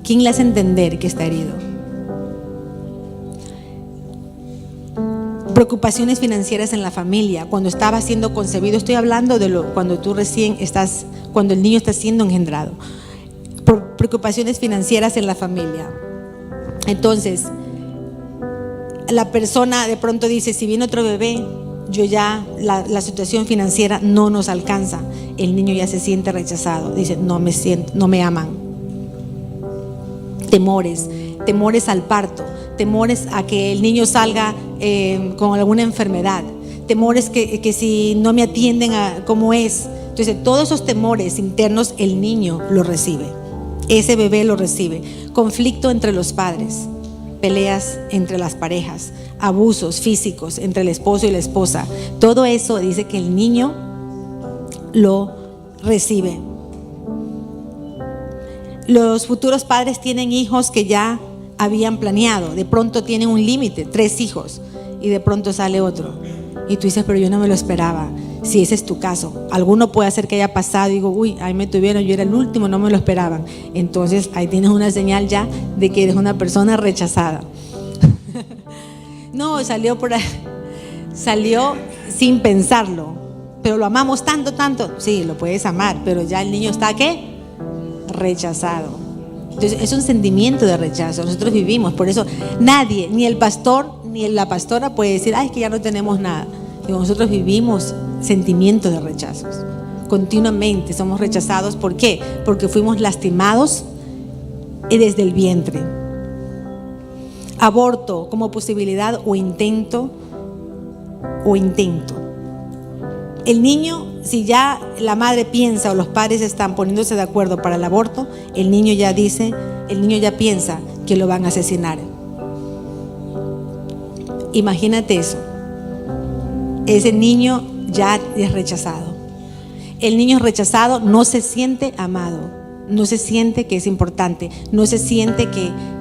[SPEAKER 1] ¿Quién le hace entender que está herido? Preocupaciones financieras en la familia. Cuando estaba siendo concebido, estoy hablando de cuando el niño está siendo engendrado. Preocupaciones financieras en la familia. Entonces, la persona de pronto dice, si viene otro bebé, la situación financiera no nos alcanza. El niño ya se siente rechazado, dice, no me aman. Temores al parto, temores a que el niño salga con alguna enfermedad, temores que si no me atienden como es. Entonces, todos esos temores internos el niño lo recibe, ese bebé lo recibe. Conflicto entre los padres, peleas entre las parejas, abusos físicos entre el esposo y la esposa, todo eso dice que el niño lo recibe. Los futuros padres tienen hijos que ya habían planeado, de pronto tienen un límite, 3 hijos, y de pronto sale otro, y tú dices, pero yo no me lo esperaba. Si ese es tu caso, alguno puede ser que haya pasado y digo, uy, ahí me tuvieron, yo era el último, no me lo esperaban. Entonces ahí tienes una señal ya de que eres una persona rechazada. No, salió sin pensarlo, pero lo amamos tanto. Sí, lo puedes amar, pero ya el niño está ¿qué? Rechazado. Entonces es un sentimiento de rechazo. Nosotros vivimos, por eso nadie, ni el pastor ni la pastora puede decir, ay, es que ya no tenemos nada. Digo, nosotros vivimos sentimientos de rechazos. Continuamente somos rechazados. ¿Por qué? Porque fuimos lastimados desde el vientre. Aborto como posibilidad o intento. El niño, si ya la madre piensa o los padres están poniéndose de acuerdo para el aborto, el niño ya piensa que lo van a asesinar. Imagínate eso. Ese niño ya es rechazado. El niño rechazado no se siente amado, no se siente que es importante, no se siente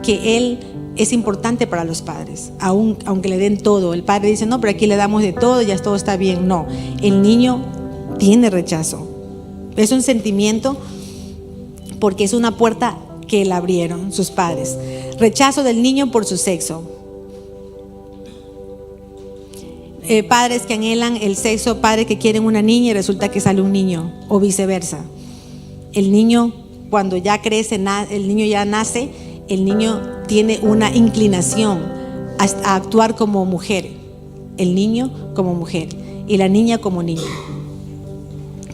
[SPEAKER 1] que él es importante para los padres, aunque le den todo. El padre dice, no, pero aquí le damos de todo, ya todo está bien. No, el niño tiene rechazo. Es un sentimiento porque es una puerta que le abrieron sus padres. Rechazo del niño por su sexo. Padres que anhelan el sexo, padres que quieren una niña y resulta que sale un niño, o viceversa. El niño, cuando ya crece, el niño ya nace, el niño tiene una inclinación a actuar como mujer. El niño como mujer y la niña como niño.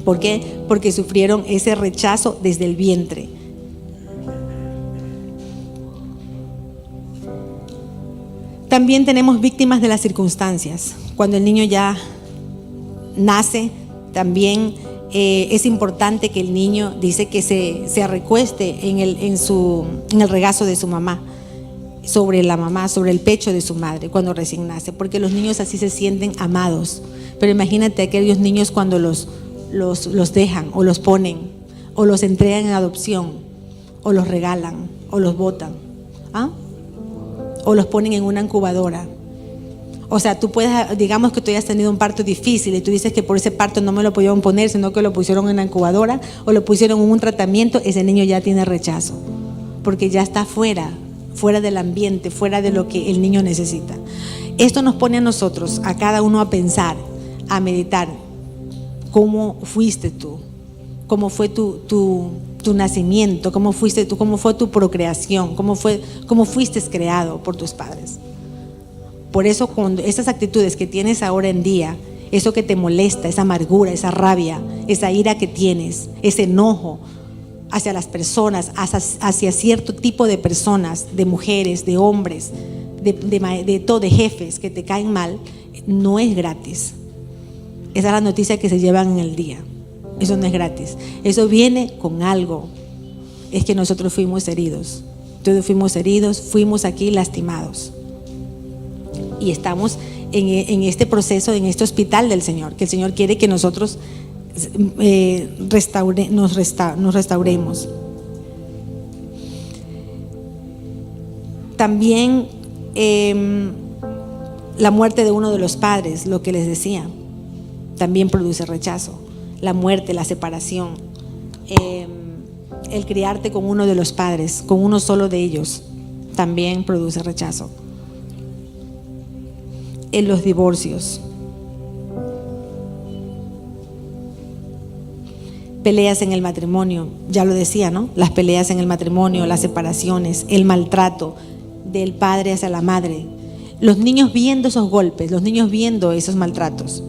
[SPEAKER 1] ¿Por qué? Porque sufrieron ese rechazo desde el vientre. También tenemos víctimas de las circunstancias. Cuando el niño ya nace, también es importante que el niño dice que se recueste en el regazo de su mamá, sobre el pecho de su madre cuando recién nace, porque los niños así se sienten amados. Pero imagínate aquellos niños cuando los dejan o los ponen o los entregan en adopción o los regalan o los botan, o los ponen en una incubadora. O sea, tú puedes, digamos que tú hayas tenido un parto difícil y tú dices que por ese parto no me lo pudieron poner, sino que lo pusieron en la incubadora o lo pusieron en un tratamiento. Ese niño ya tiene rechazo porque ya está fuera del ambiente, fuera de lo que el niño necesita. Esto nos pone a nosotros, a cada uno, a pensar, a meditar. ¿Cómo fuiste tú? ¿Cómo fue tu nacimiento? ¿Cómo fuiste tú? ¿Cómo fue tu procreación? ¿Cómo fuiste creado por tus padres? Por eso, cuando esas actitudes que tienes ahora en día, eso que te molesta, esa amargura, esa rabia, esa ira que tienes, ese enojo hacia las personas, hacia cierto tipo de personas, de mujeres, de hombres, de jefes que te caen mal, no es gratis. Esa es la noticia que se llevan en el día. Eso no es gratis. Eso viene con algo. Es que nosotros fuimos heridos. Todos fuimos heridos, fuimos aquí lastimados. Y estamos en este proceso, en este hospital del Señor, que el Señor quiere que nosotros nos restauremos. También La muerte de uno de los padres, lo que les decía, también produce rechazo. La muerte, la separación, el criarte con uno de los padres, con uno solo de ellos, también produce rechazo. En los divorcios, peleas en el matrimonio, ya lo decía, ¿no? Las peleas en el matrimonio, las separaciones, el maltrato del padre hacia la madre, los niños viendo esos golpes, los niños viendo esos maltratos.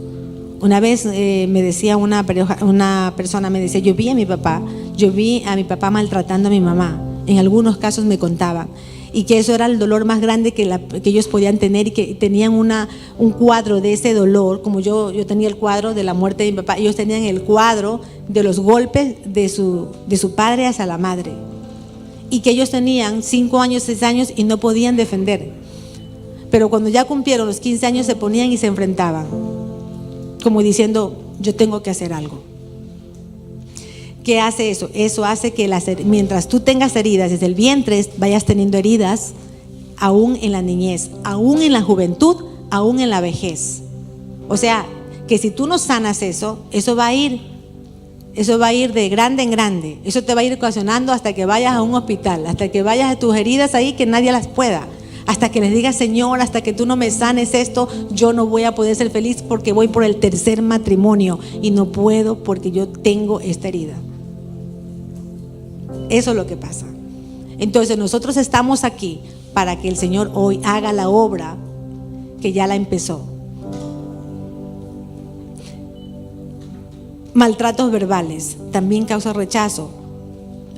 [SPEAKER 1] Una vez me decía una persona, me decía, yo vi a mi papá maltratando a mi mamá. En algunos casos me contaban, y que eso era el dolor más grande que ellos podían tener, y que tenían un cuadro de ese dolor, como yo tenía el cuadro de la muerte de mi papá. Ellos tenían el cuadro de los golpes de su padre hacia la madre, y que ellos tenían 5 años, 6 años y no podían defender, pero cuando ya cumplieron los 15 años se ponían y se enfrentaban, como diciendo, yo tengo que hacer algo. ¿Qué hace eso? Eso hace que mientras tú tengas heridas desde el vientre, vayas teniendo heridas aún en la niñez, aún en la juventud, aún en la vejez. O sea, que si tú no sanas eso va a ir de grande en grande. Eso te va a ir ocasionando hasta que vayas a un hospital, hasta que vayas a tus heridas ahí que nadie las pueda, hasta que les digas, Señor, hasta que tú no me sanes esto, yo no voy a poder ser feliz porque voy por el 3er matrimonio y no puedo porque yo tengo esta herida. Eso es lo que pasa. Entonces nosotros estamos aquí para que el Señor hoy haga la obra que ya la empezó. Maltratos verbales también causa rechazo.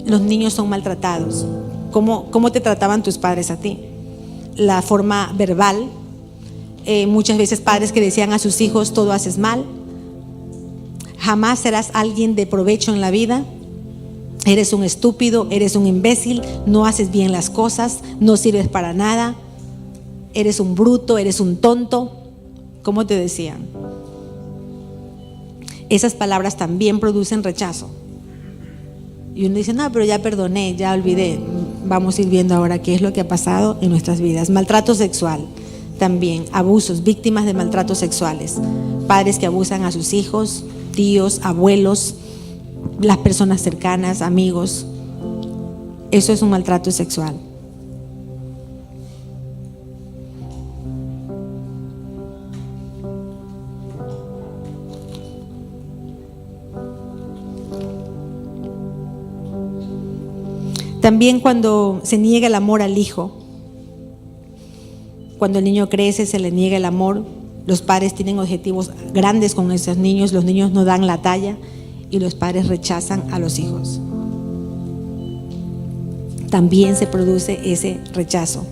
[SPEAKER 1] Los niños son maltratados. ¿Cómo te trataban tus padres a ti? La forma verbal, muchas veces padres que decían a sus hijos, todo haces mal, jamás serás alguien de provecho en la vida, eres un estúpido, eres un imbécil, no haces bien las cosas, no sirves para nada, eres un bruto, eres un tonto. ¿Cómo te decían? Esas palabras también producen rechazo. Y uno dice, no, pero ya perdoné, ya olvidé. Vamos a ir viendo ahora qué es lo que ha pasado en nuestras vidas. Maltrato sexual, también abusos, víctimas de maltratos sexuales. Padres que abusan a sus hijos, tíos, abuelos, las personas cercanas, amigos. Eso es un maltrato sexual. También cuando se niega el amor al hijo, cuando el niño crece, se le niega el amor. Los padres tienen objetivos grandes con esos niños, los niños no dan la talla y los padres rechazan a los hijos. También se produce ese rechazo.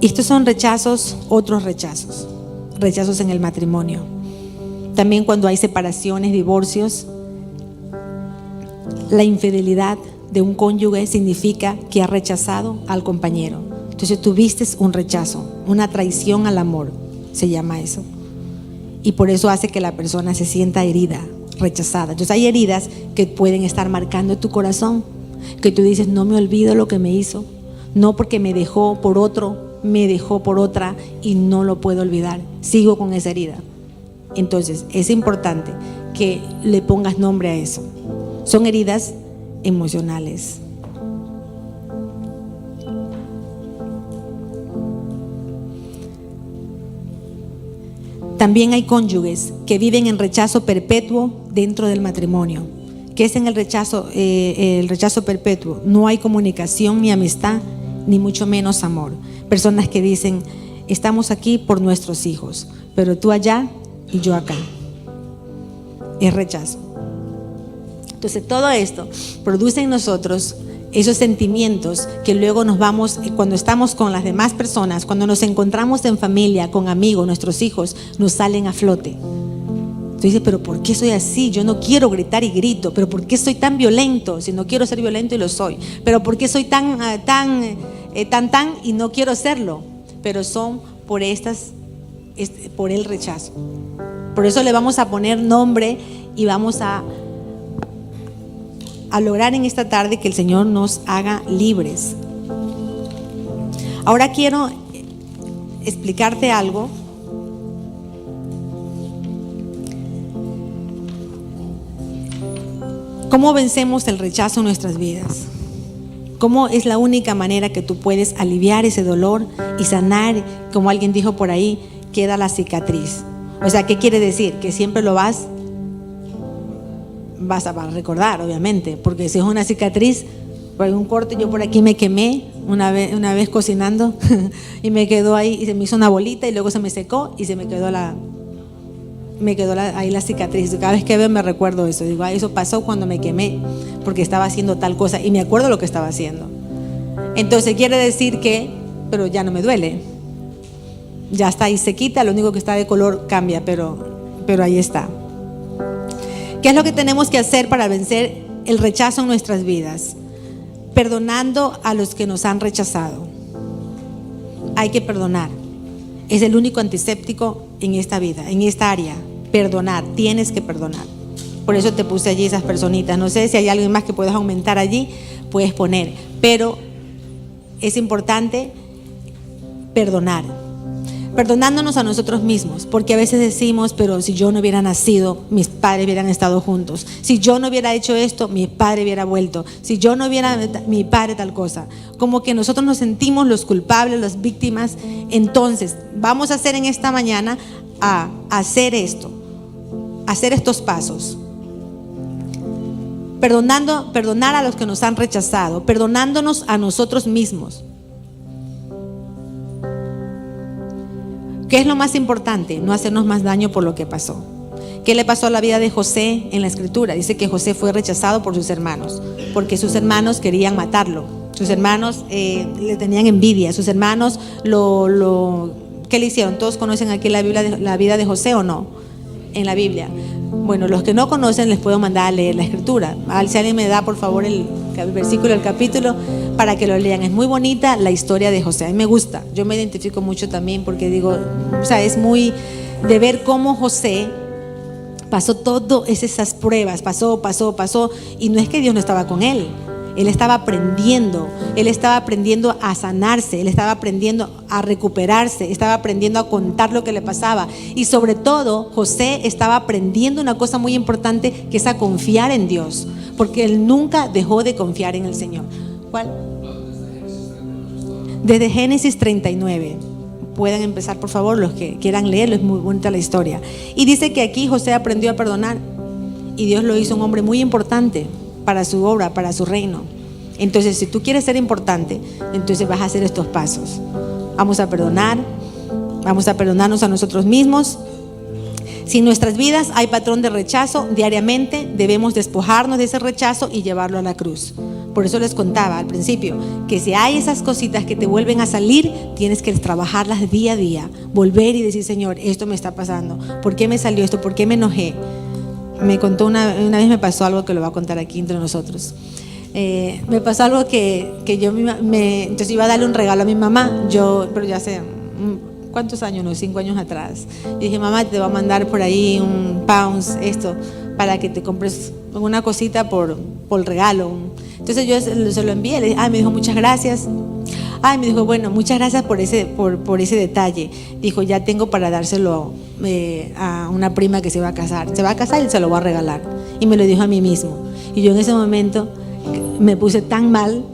[SPEAKER 1] Y estos son rechazos, otros rechazos. Rechazos en el matrimonio. También cuando hay separaciones, divorcios. La infidelidad de un cónyuge significa que ha rechazado al compañero. Entonces tuviste un rechazo, una traición al amor, se llama eso. Y por eso hace que la persona se sienta herida, rechazada. Entonces hay heridas que pueden estar marcando tu corazón, que tú dices, no me olvido lo que me hizo, no porque me dejó por otro, me dejó por otra y no lo puedo olvidar, sigo con esa herida. Entonces es importante que le pongas nombre a eso. Son heridas emocionales. También hay cónyuges que viven en rechazo perpetuo dentro del matrimonio. ¿Qué es en el rechazo perpetuo? No hay comunicación ni amistad, ni mucho menos amor. Personas que dicen, estamos aquí por nuestros hijos, pero tú allá y yo acá. Es rechazo. Entonces todo esto produce en nosotros esos sentimientos que luego nos vamos, cuando estamos con las demás personas, cuando nos encontramos en familia, con amigos, nuestros hijos, nos salen a flote. Tú dices, pero ¿por qué soy así? Yo no quiero gritar y grito, pero ¿por qué soy tan violento? Si no quiero ser violento y lo soy. Pero ¿por qué soy tan y no quiero serlo? Pero son por el rechazo. Por eso le vamos a poner nombre y vamos a lograr en esta tarde que el Señor nos haga libres. Ahora quiero explicarte algo. ¿Cómo vencemos el rechazo en nuestras vidas? ¿Cómo es la única manera que tú puedes aliviar ese dolor y sanar? Como alguien dijo por ahí, queda la cicatriz. O sea, ¿qué quiere decir? Que siempre lo vas a recordar, obviamente, porque si es una cicatriz, por un corte, yo por aquí me quemé una vez cocinando y me quedó ahí y se me hizo una bolita y luego se me secó y se me quedó ahí la cicatriz. Cada vez que veo me recuerdo eso, digo, eso pasó cuando me quemé porque estaba haciendo tal cosa y me acuerdo lo que estaba haciendo. Entonces quiere decir que, pero ya no me duele, ya está ahí, se quita, lo único que está de color cambia, pero ahí está. ¿Qué es lo que tenemos que hacer para vencer el rechazo en nuestras vidas? Perdonando a los que nos han rechazado. Hay que perdonar. Es el único antiséptico en esta vida, en esta área. Perdonar, tienes que perdonar. Por eso te puse allí esas personitas. No sé si hay alguien más que puedas aumentar allí, puedes poner. Pero es importante perdonar. Perdonándonos a nosotros mismos, porque a veces decimos, pero si yo no hubiera nacido, mis padres hubieran estado juntos. Si yo no hubiera hecho esto, mi padre hubiera vuelto. Si yo no hubiera, mi padre tal cosa. Como que nosotros nos sentimos los culpables, las víctimas. Entonces, vamos a hacer en esta mañana a hacer esto, hacer estos pasos. Perdonar a los que nos han rechazado, perdonándonos a nosotros mismos. ¿Qué es lo más importante? No hacernos más daño por lo que pasó. ¿Qué le pasó a la vida de José en la escritura? Dice que José fue rechazado por sus hermanos, porque sus hermanos querían matarlo. Sus hermanos le tenían envidia. Sus hermanos ¿qué le hicieron? ¿Todos conocen aquí la vida de José o no? En la Biblia. Bueno, los que no conocen les puedo mandar a leer la escritura. Si alguien me da por favor el versículo, el capítulo, para que lo lean. Es muy bonita la historia de José. A mí me gusta. Yo me identifico mucho también porque digo, o sea, es muy de ver cómo José pasó todas esas pruebas, pasó, y no es que Dios no estaba con él. Él estaba aprendiendo a sanarse, él estaba aprendiendo a recuperarse, estaba aprendiendo a contar lo que le pasaba. Y sobre todo, José estaba aprendiendo una cosa muy importante, que es a confiar en Dios, porque él nunca dejó de confiar en el Señor. ¿Cuál? Desde Génesis 39. Pueden empezar, por favor, los que quieran leerlo, es muy bonita la historia. Y dice que aquí José aprendió a perdonar y Dios lo hizo un hombre muy importante para su obra, para su reino. Entonces, si tú quieres ser importante, entonces vas a hacer estos pasos. Vamos a perdonarnos a nosotros mismos. Si en nuestras vidas hay patrón de rechazo, diariamente debemos despojarnos de ese rechazo y llevarlo a la cruz. Por eso les contaba al principio que si hay esas cositas que te vuelven a salir, tienes que trabajarlas día a día, volver y decir, Señor, esto me está pasando, ¿por qué me salió esto? ¿Por qué me enojé? Me contó una vez, me pasó algo que lo voy a contar aquí entre nosotros. Me pasó algo que yo entonces iba a darle un regalo a mi mamá, pero ya hace ¿cuántos años? No, 5 años atrás. Yo dije, mamá, te voy a mandar por ahí un pounds, esto, para que te compres una cosita por regalo. Entonces yo se lo envié, le dije, me dijo, muchas gracias. Me dijo, bueno, muchas gracias por ese detalle. Dijo, ya tengo para dárselo a una prima que se va a casar. Se va a casar y se lo va a regalar. Y me lo dijo a mí mismo. Y yo en ese momento me puse tan mal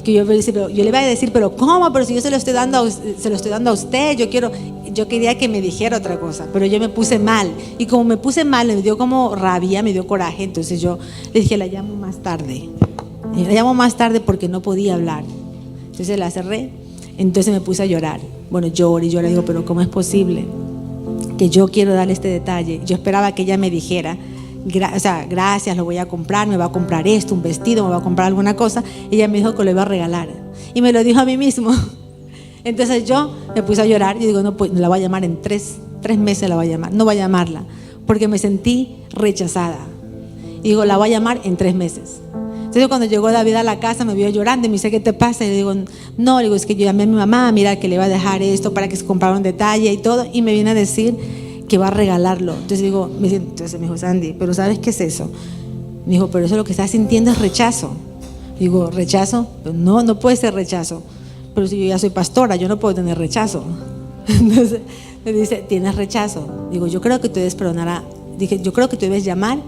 [SPEAKER 1] que yo le iba a decir, pero ¿cómo? Pero si yo se lo estoy dando a usted, yo quería que me dijera otra cosa, pero yo me puse mal. Y como me puse mal, me dio como rabia, me dio coraje. Entonces yo le dije, la llamo más tarde. La llamo más tarde porque no podía hablar. Entonces la cerré, entonces me puse a llorar. Bueno, lloro y yo le digo, pero ¿cómo es posible que yo quiero darle este detalle? Yo esperaba que ella me dijera, gracias, lo voy a comprar, me va a comprar esto, un vestido, me va a comprar alguna cosa. Ella me dijo que lo iba a regalar y me lo dijo a mí mismo. Entonces yo me puse a llorar y digo, no, pues la voy a llamar en 3 meses, la voy a llamar. No voy a llamarla porque me sentí rechazada. Y digo, la voy a llamar en 3 meses. Entonces cuando llegó David a la casa me vio llorando y me dice, ¿qué te pasa? Y le digo, no, es que yo llamé a mi mamá, mira que le iba a dejar esto para que se comprara un detalle y todo, y me viene a decir que va a regalarlo. Entonces me dijo, Sandy, ¿pero sabes qué es eso? Me dijo, pero eso lo que estás sintiendo es rechazo. Digo, ¿rechazo? No puede ser rechazo. pero si yo ya soy pastora, yo no puedo tener rechazo. Entonces me dice, ¿tienes rechazo? Digo, yo creo que tú debes perdonar dije, yo creo que tú debes llamar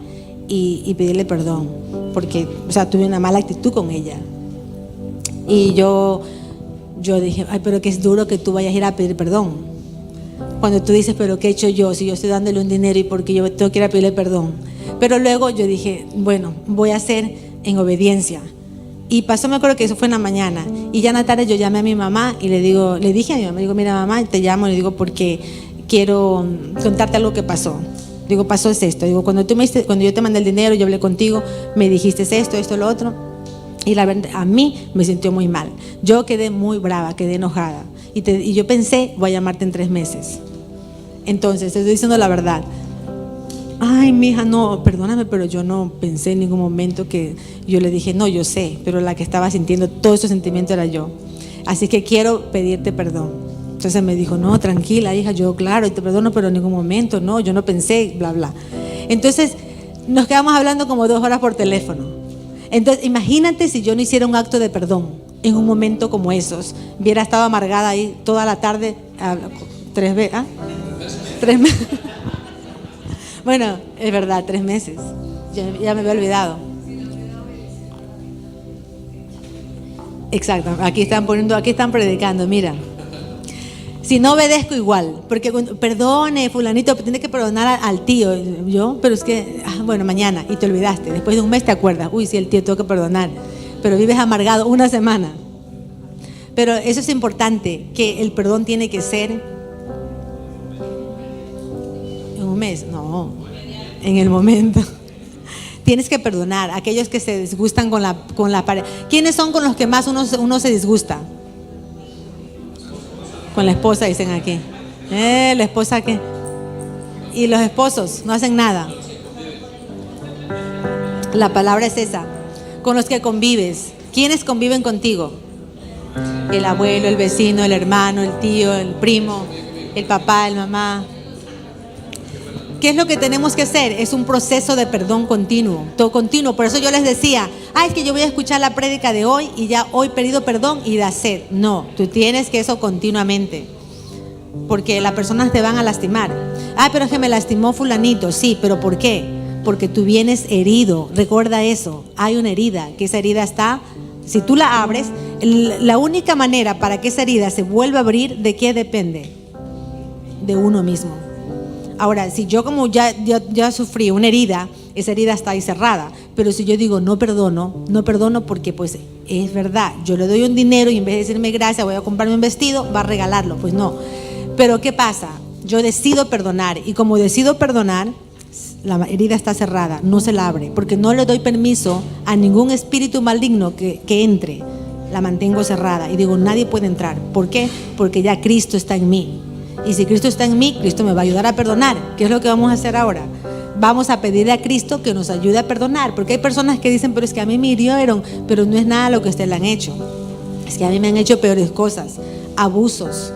[SPEAKER 1] y pedirle perdón, porque, o sea, tuve una mala actitud con ella. Y yo dije, ay, pero que es duro que tú vayas a ir a pedir perdón. Cuando tú dices, pero ¿qué he hecho yo? Si yo estoy dándole un dinero y porque yo tengo que ir a pedirle perdón. Pero luego yo dije, bueno, voy a hacer en obediencia. Y pasó, me acuerdo que eso fue en la mañana. Y ya en la tarde yo llamé a mi mamá y le dije a mi mamá, digo, mira mamá, te llamo, le digo, porque quiero contarte algo que pasó. Digo, pasó esto. Digo, cuando yo te mandé el dinero, yo hablé contigo, me dijiste esto, lo otro. Y la verdad, a mí me sintió muy mal. Yo quedé muy brava, quedé enojada. Y yo pensé, voy a llamarte en 3 meses. Entonces, te estoy diciendo la verdad. Ay, mija, no, perdóname, pero yo no pensé en ningún momento que yo le dije, no, yo sé, pero la que estaba sintiendo todo ese sentimiento era yo. Así que quiero pedirte perdón. Entonces me dijo, no, tranquila, hija, yo claro, te perdono, pero en ningún momento, no, yo no pensé, bla, bla. Entonces nos quedamos hablando como 2 horas por teléfono. Entonces imagínate si yo no hiciera un acto de perdón en un momento como esos. Hubiera estado amargada ahí toda la tarde, 3 veces, 3 meses. Bueno, es verdad, 3 meses. Ya me había olvidado. Exacto, aquí están predicando, mira. Si no obedezco igual, porque perdone, fulanito, tiene que perdonar al tío. Yo, pero es que, bueno, mañana, y te olvidaste. Después de un mes te acuerdas, uy, sí, el tío tengo que perdonar. Pero vives amargado una semana. Pero eso es importante, que el perdón tiene que ser en un mes, no, en el momento. Tienes que perdonar a aquellos que se disgustan con la pareja. ¿Quiénes son con los que más uno se disgusta? Con la esposa, dicen aquí. La esposa, ¿qué? Y los esposos no hacen nada. La palabra es esa. Con los que convives. ¿Quiénes conviven contigo? El abuelo, el vecino, el hermano, el tío, el primo, el papá, el mamá. ¿Qué es lo que tenemos que hacer? Es un proceso de perdón continuo, todo continuo. Por eso yo les decía, es que yo voy a escuchar la prédica de hoy y ya hoy pedido perdón y de hacer. No, tú tienes que eso continuamente, porque las personas te van a lastimar. Pero es que me lastimó fulanito. Sí, pero ¿por qué? Porque tú vienes herido. Recuerda eso, hay una herida, que esa herida está, si tú la abres, la única manera para que esa herida se vuelva a abrir, ¿de qué depende? De uno mismo. Ahora, si yo como ya sufrí una herida, esa herida está ahí cerrada. Pero si yo digo no perdono porque pues es verdad, yo le doy un dinero y en vez de decirme gracias voy a comprarme un vestido, va a regalarlo, pues no. Pero ¿qué pasa? Yo decido perdonar y como decido perdonar, la herida está cerrada, no se la abre, porque no le doy permiso a ningún espíritu maligno que entre. La mantengo cerrada y digo, nadie puede entrar. ¿Por qué? Porque ya Cristo está en mí. Y si Cristo está en mí, Cristo me va a ayudar a perdonar. ¿Qué es lo que vamos a hacer ahora? Vamos a pedirle a Cristo que nos ayude a perdonar. Porque hay personas que dicen, pero es que a mí me hirieron, pero no es nada lo que ustedes le han hecho. Es que a mí me han hecho peores cosas, abusos.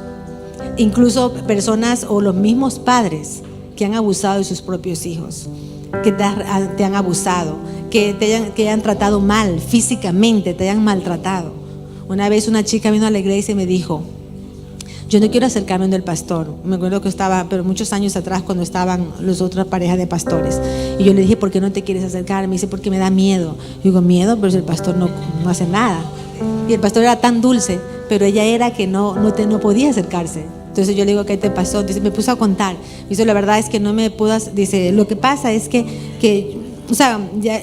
[SPEAKER 1] Incluso personas o los mismos padres que han abusado de sus propios hijos, que te han abusado, que te hayan tratado mal físicamente, te hayan maltratado. Una vez una chica vino a la iglesia y me dijo, yo no quiero acercarme al pastor. Me acuerdo que estaba, pero muchos años atrás, cuando estaban las otras parejas de pastores. Y yo le dije, ¿por qué no te quieres acercar? Me dice, porque me da miedo. Yo digo, miedo, pero si el pastor no hace nada. Y el pastor era tan dulce, pero ella era que no podía acercarse. Entonces yo le digo, ¿qué te pasó? Dice, me puso a contar. Dice, la verdad es que no me puedo. Dice, lo que pasa es que o sea,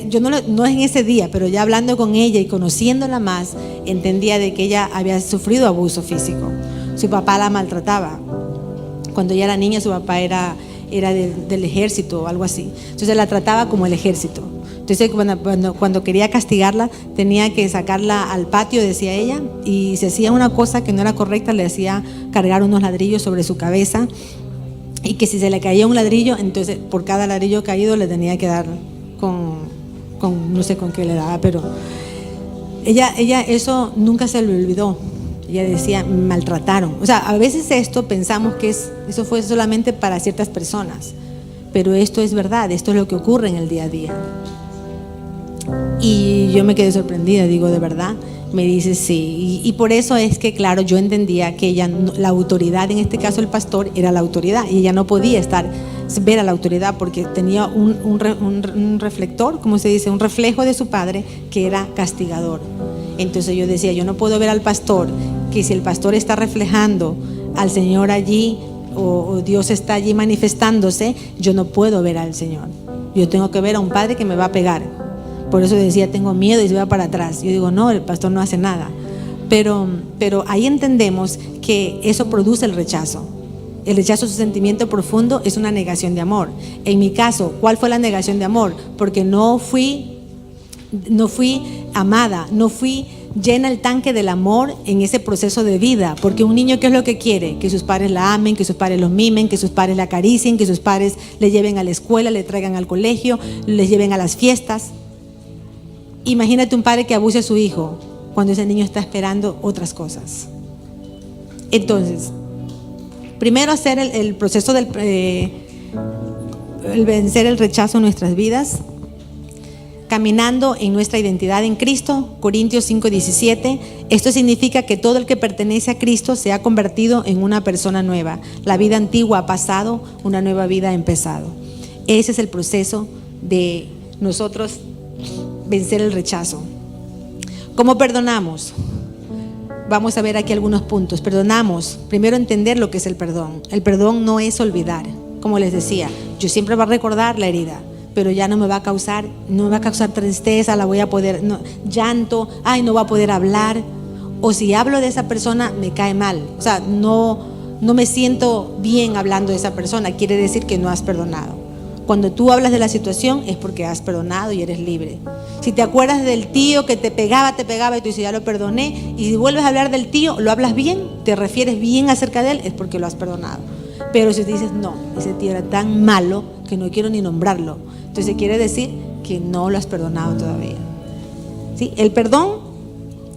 [SPEAKER 1] yo no es en ese día, pero ya hablando con ella y conociéndola más, entendía de que ella había sufrido abuso físico. Su papá la maltrataba. Cuando ella era niña, su papá era del ejército o algo así. Entonces la trataba como el ejército. Entonces cuando quería castigarla, tenía que sacarla al patio, decía ella, y si hacía una cosa que no era correcta, le hacía cargar unos ladrillos sobre su cabeza, y que si se le caía un ladrillo, entonces por cada ladrillo caído le tenía que dar con no sé con qué le daba, pero ella eso nunca se le olvidó. Ella decía, me maltrataron. O sea, a veces esto pensamos que eso fue solamente para ciertas personas, pero esto es verdad, esto es lo que ocurre en el día a día. Y yo me quedé sorprendida, digo, ¿de verdad? Me dice sí, y por eso es que, claro, yo entendía que ella, la autoridad, en este caso el pastor, era la autoridad, y ella no podía ver a la autoridad porque tenía un reflector, ¿cómo se dice? Un reflejo de su padre que era castigador. Entonces yo decía, yo no puedo ver al pastor, que si el pastor está reflejando al Señor allí, o Dios está allí manifestándose, yo no puedo ver al Señor. Yo tengo que ver a un padre que me va a pegar. Por eso decía, tengo miedo y se va para atrás. Yo digo, no, el pastor no hace nada. Pero ahí entendemos que eso produce el rechazo. El rechazo es un sentimiento profundo, es una negación de amor. En mi caso, ¿cuál fue la negación de amor? Porque no fui amada, no fui llena el tanque del amor en ese proceso de vida. Porque un niño, ¿qué es lo que quiere? Que sus padres la amen, que sus padres los mimen, que sus padres la acaricien, que sus padres le lleven a la escuela, le traigan al colegio, les lleven a las fiestas. Imagínate un padre que abuse a su hijo cuando ese niño está esperando otras cosas. Entonces, primero hacer el proceso del vencer el rechazo en nuestras vidas, caminando en nuestra identidad en Cristo. Corintios 5:17. Esto significa que todo el que pertenece a Cristo se ha convertido en una persona nueva. La vida antigua ha pasado, una nueva vida ha empezado. Ese es el proceso de nosotros vencer el rechazo. ¿Cómo perdonamos? Vamos a ver aquí algunos puntos. Perdonamos. Primero, entender lo que es el perdón. El perdón no es olvidar. Como les decía, yo siempre voy a recordar la herida, pero ya no me va a causar tristeza, llanto, no va a poder hablar. O si hablo de esa persona, me cae mal. O sea, no me siento bien hablando de esa persona. Quiere decir que no has perdonado. Cuando tú hablas de la situación es porque has perdonado y eres libre. Si te acuerdas del tío que te pegaba y tú dices, ya lo perdoné, y si vuelves a hablar del tío, lo hablas bien, te refieres bien acerca de él, es porque lo has perdonado. Pero si te dices, no, ese tío era tan malo que no quiero ni nombrarlo, entonces quiere decir que no lo has perdonado todavía. ¿Sí? El perdón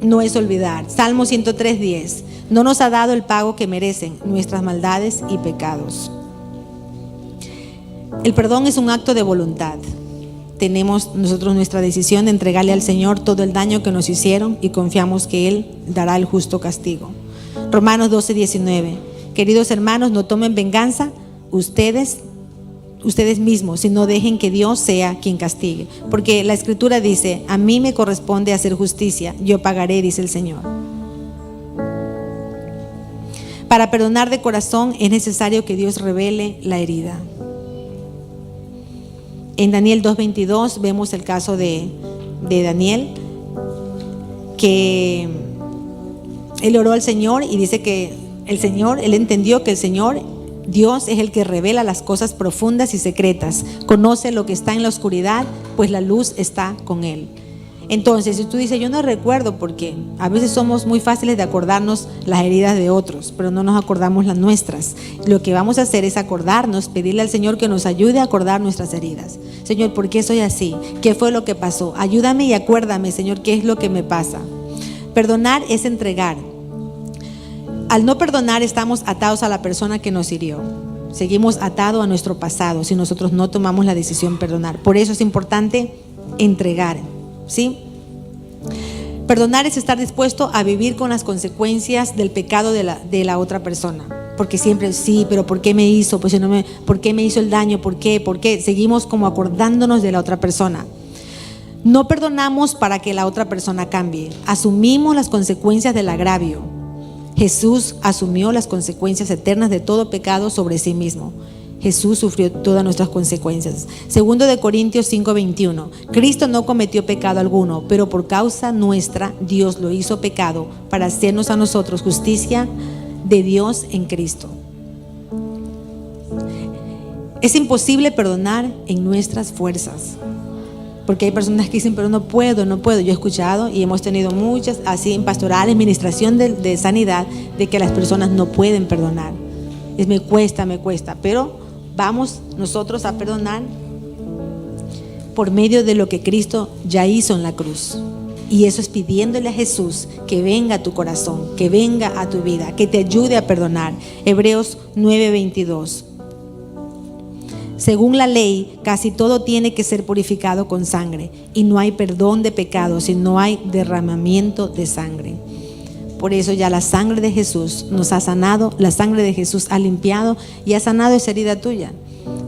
[SPEAKER 1] no es olvidar. Salmo 103:10. No nos ha dado el pago que merecen nuestras maldades y pecados. El perdón es un acto de voluntad. Tenemos nosotros nuestra decisión de entregarle al Señor todo el daño que nos hicieron y confiamos que Él dará el justo castigo. Romanos 12:19. Queridos hermanos, no tomen venganza ustedes mismos, sino dejen que Dios sea quien castigue. Porque la Escritura dice, a mí me corresponde hacer justicia, yo pagaré, dice el Señor. Para perdonar de corazón es necesario que Dios revele la herida. En Daniel 2:22 vemos el caso de Daniel, que él oró al Señor y dice que él entendió que el Señor, Dios, es el que revela las cosas profundas y secretas, conoce lo que está en la oscuridad, pues la luz está con él. Entonces, si tú dices, yo no recuerdo, porque a veces somos muy fáciles de acordarnos las heridas de otros, pero no nos acordamos las nuestras. Lo que vamos a hacer es acordarnos, pedirle al Señor que nos ayude a acordar nuestras heridas. Señor, ¿por qué soy así? ¿Qué fue lo que pasó? Ayúdame y acuérdame, Señor, ¿qué es lo que me pasa? Perdonar es entregar. Al no perdonar, estamos atados a la persona que nos hirió. Seguimos atados a nuestro pasado si nosotros no tomamos la decisión de perdonar. Por eso es importante entregar. ¿Sí? Perdonar es estar dispuesto a vivir con las consecuencias del pecado de la otra persona. Porque siempre, sí, pero ¿por qué me hizo? Pues ¿por qué me hizo el daño? ¿Por qué? Seguimos como acordándonos de la otra persona. No perdonamos para que la otra persona cambie. Asumimos las consecuencias del agravio. Jesús asumió las consecuencias eternas de todo pecado sobre sí mismo. Jesús sufrió todas nuestras consecuencias. Segundo de Corintios 5:21. Cristo no cometió pecado alguno, pero por causa nuestra Dios lo hizo pecado para hacernos a nosotros justicia de Dios en Cristo. Es imposible perdonar en nuestras fuerzas, porque hay personas que dicen, pero no puedo. Yo he escuchado y hemos tenido muchas, así en pastoral, en administración de sanidad, de que las personas no pueden perdonar. Me cuesta, pero vamos nosotros a perdonar por medio de lo que Cristo ya hizo en la cruz. Y eso es pidiéndole a Jesús que venga a tu corazón, que venga a tu vida, que te ayude a perdonar. Hebreos 9:22. Según la ley, casi todo tiene que ser purificado con sangre, y no hay perdón de pecados si no hay derramamiento de sangre. Por eso ya la sangre de Jesús nos ha sanado, la sangre de Jesús ha limpiado y ha sanado esa herida tuya.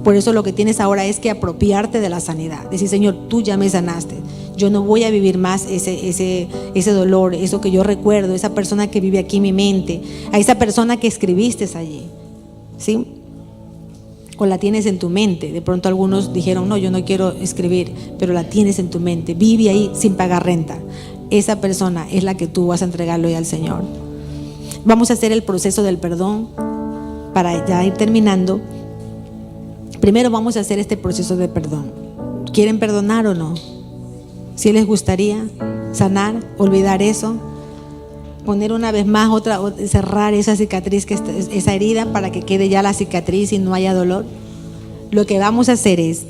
[SPEAKER 1] Por eso lo que tienes ahora es que apropiarte de la sanidad. Decir, Señor, tú ya me sanaste. Yo no voy a vivir más ese dolor, eso que yo recuerdo, esa persona que vive aquí en mi mente, a esa persona que escribiste allí, ¿sí? O la tienes en tu mente. De pronto algunos dijeron, no, yo no quiero escribir, pero la tienes en tu mente. Vive ahí sin pagar renta. Esa persona es la que tú vas a entregarlo hoy al Señor. Vamos a hacer el proceso del perdón para ya ir terminando. Primero vamos a hacer este proceso de perdón. ¿Quieren perdonar o no? Si les gustaría sanar, olvidar eso, poner una vez más cerrar esa cicatriz, esa herida, para que quede ya la cicatriz y no haya dolor. Lo que vamos a hacer es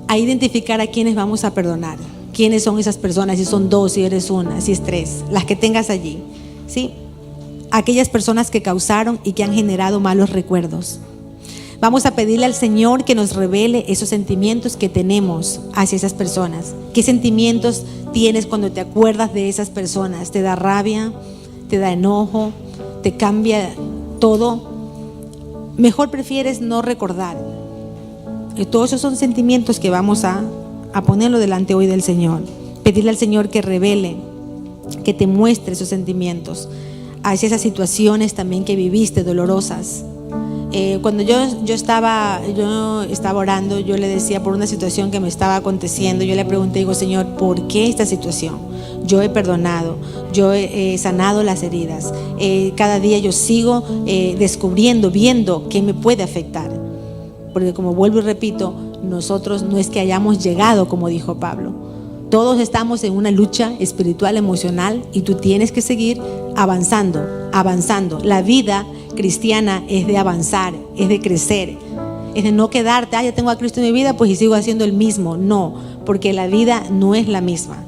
[SPEAKER 1] a identificar a quienes vamos a perdonar. ¿Quiénes son esas personas? Si son 2, si eres una, si es 3, las que tengas allí, ¿sí? Aquellas personas que causaron y que han generado malos recuerdos. Vamos a pedirle al Señor que nos revele esos sentimientos que tenemos hacia esas personas. ¿Qué sentimientos tienes cuando te acuerdas de esas personas? ¿Te da rabia? ¿Te da enojo? ¿Te cambia todo? Mejor prefieres no recordar. Y todos esos son sentimientos que vamos a ponerlo delante hoy del Señor. Pedirle al Señor que revele, que te muestre esos sentimientos hacia esas situaciones también que viviste dolorosas. Cuando yo estaba orando, yo le decía por una situación que me estaba aconteciendo, yo le pregunté, digo, Señor, ¿por qué esta situación? Yo he perdonado, yo he sanado las heridas, cada día yo sigo descubriendo, viendo qué me puede afectar, porque como vuelvo y repito, nosotros no es que hayamos llegado, como dijo Pablo, todos estamos en una lucha espiritual, emocional, y tú tienes que seguir avanzando. La vida cristiana es de avanzar, es de crecer, es de no quedarte, ya tengo a Cristo en mi vida, pues y sigo haciendo el mismo. No, porque la vida no es la misma.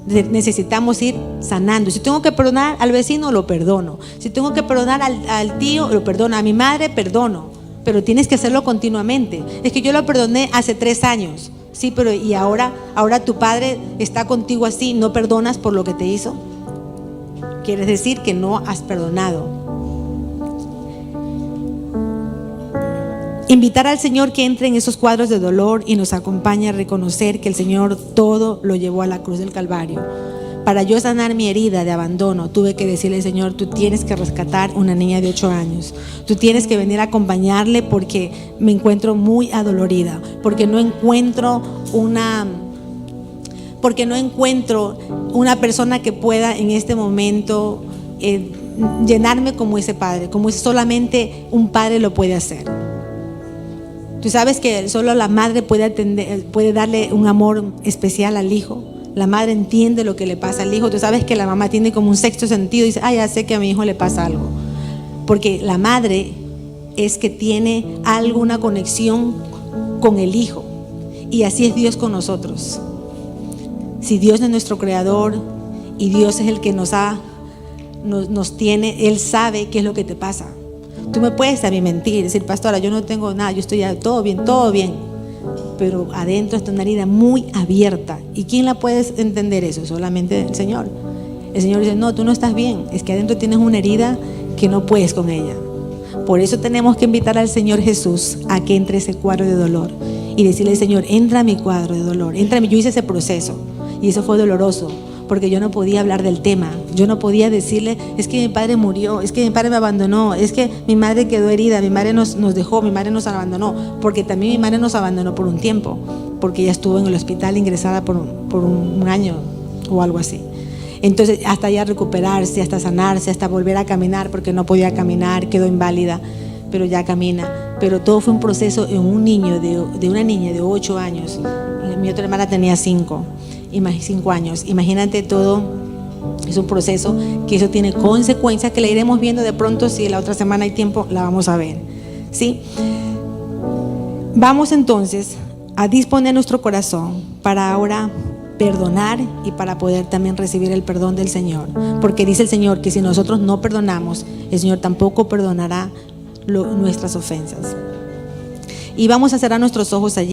[SPEAKER 1] Necesitamos ir sanando. Si tengo que perdonar al vecino, lo perdono. Si tengo que perdonar al tío, lo perdono. A mi madre, perdono. Pero tienes que hacerlo continuamente. Es que yo lo perdoné hace 3 años. Sí, pero ¿y ahora tu padre está contigo así? ¿No perdonas por lo que te hizo? Quiere decir que no has perdonado. Invitar al Señor que entre en esos cuadros de dolor y nos acompañe a reconocer que el Señor todo lo llevó a la cruz del Calvario. Para yo sanar mi herida de abandono, tuve que decirle, Señor, tú tienes que rescatar una niña de 8 años. Tú tienes que venir a acompañarle porque me encuentro muy adolorida, porque no encuentro una persona que pueda en este momento llenarme como ese padre, como solamente un padre lo puede hacer. Tú sabes que solo la madre puede darle un amor especial al hijo. La madre entiende lo que le pasa al hijo. Tú sabes que la mamá tiene como un sexto sentido y dice, ya sé que a mi hijo le pasa algo. Porque la madre es que tiene alguna conexión con el hijo. Y así es Dios con nosotros. Si Dios es nuestro creador y Dios es el que nos tiene, Él sabe qué es lo que te pasa. Tú me puedes a mí mentir, decir, pastora, yo no tengo nada, yo estoy ya todo bien. Pero adentro está una herida muy abierta. ¿Y quién la puede entender eso? Solamente el Señor. El Señor dice, no, tú no estás bien, es que adentro tienes una herida que no puedes con ella. Por eso tenemos que invitar al Señor Jesús a que entre ese cuadro de dolor y decirle, Señor, entra a mi cuadro de dolor, yo hice ese proceso y eso fue doloroso, porque yo no podía hablar del tema, yo no podía decirle, es que mi padre murió, es que mi padre me abandonó, es que mi madre quedó herida, mi madre nos dejó, mi madre nos abandonó, porque también mi madre nos abandonó por un tiempo, porque ella estuvo en el hospital ingresada por un año o algo así. Entonces hasta ya recuperarse, hasta sanarse, hasta volver a caminar, porque no podía caminar, quedó inválida, pero ya camina. Pero todo fue un proceso en un niño, de una niña de 8 años, mi otra hermana tenía 5 años. Imagínate, todo es un proceso que eso tiene consecuencias que la iremos viendo de pronto. Si la otra semana hay tiempo, la vamos a ver, ¿sí? Vamos entonces a disponer nuestro corazón para ahora perdonar y para poder también recibir el perdón del Señor, porque dice el Señor que si nosotros no perdonamos, el Señor tampoco perdonará nuestras ofensas. y vamos a cerrar nuestros ojos allí.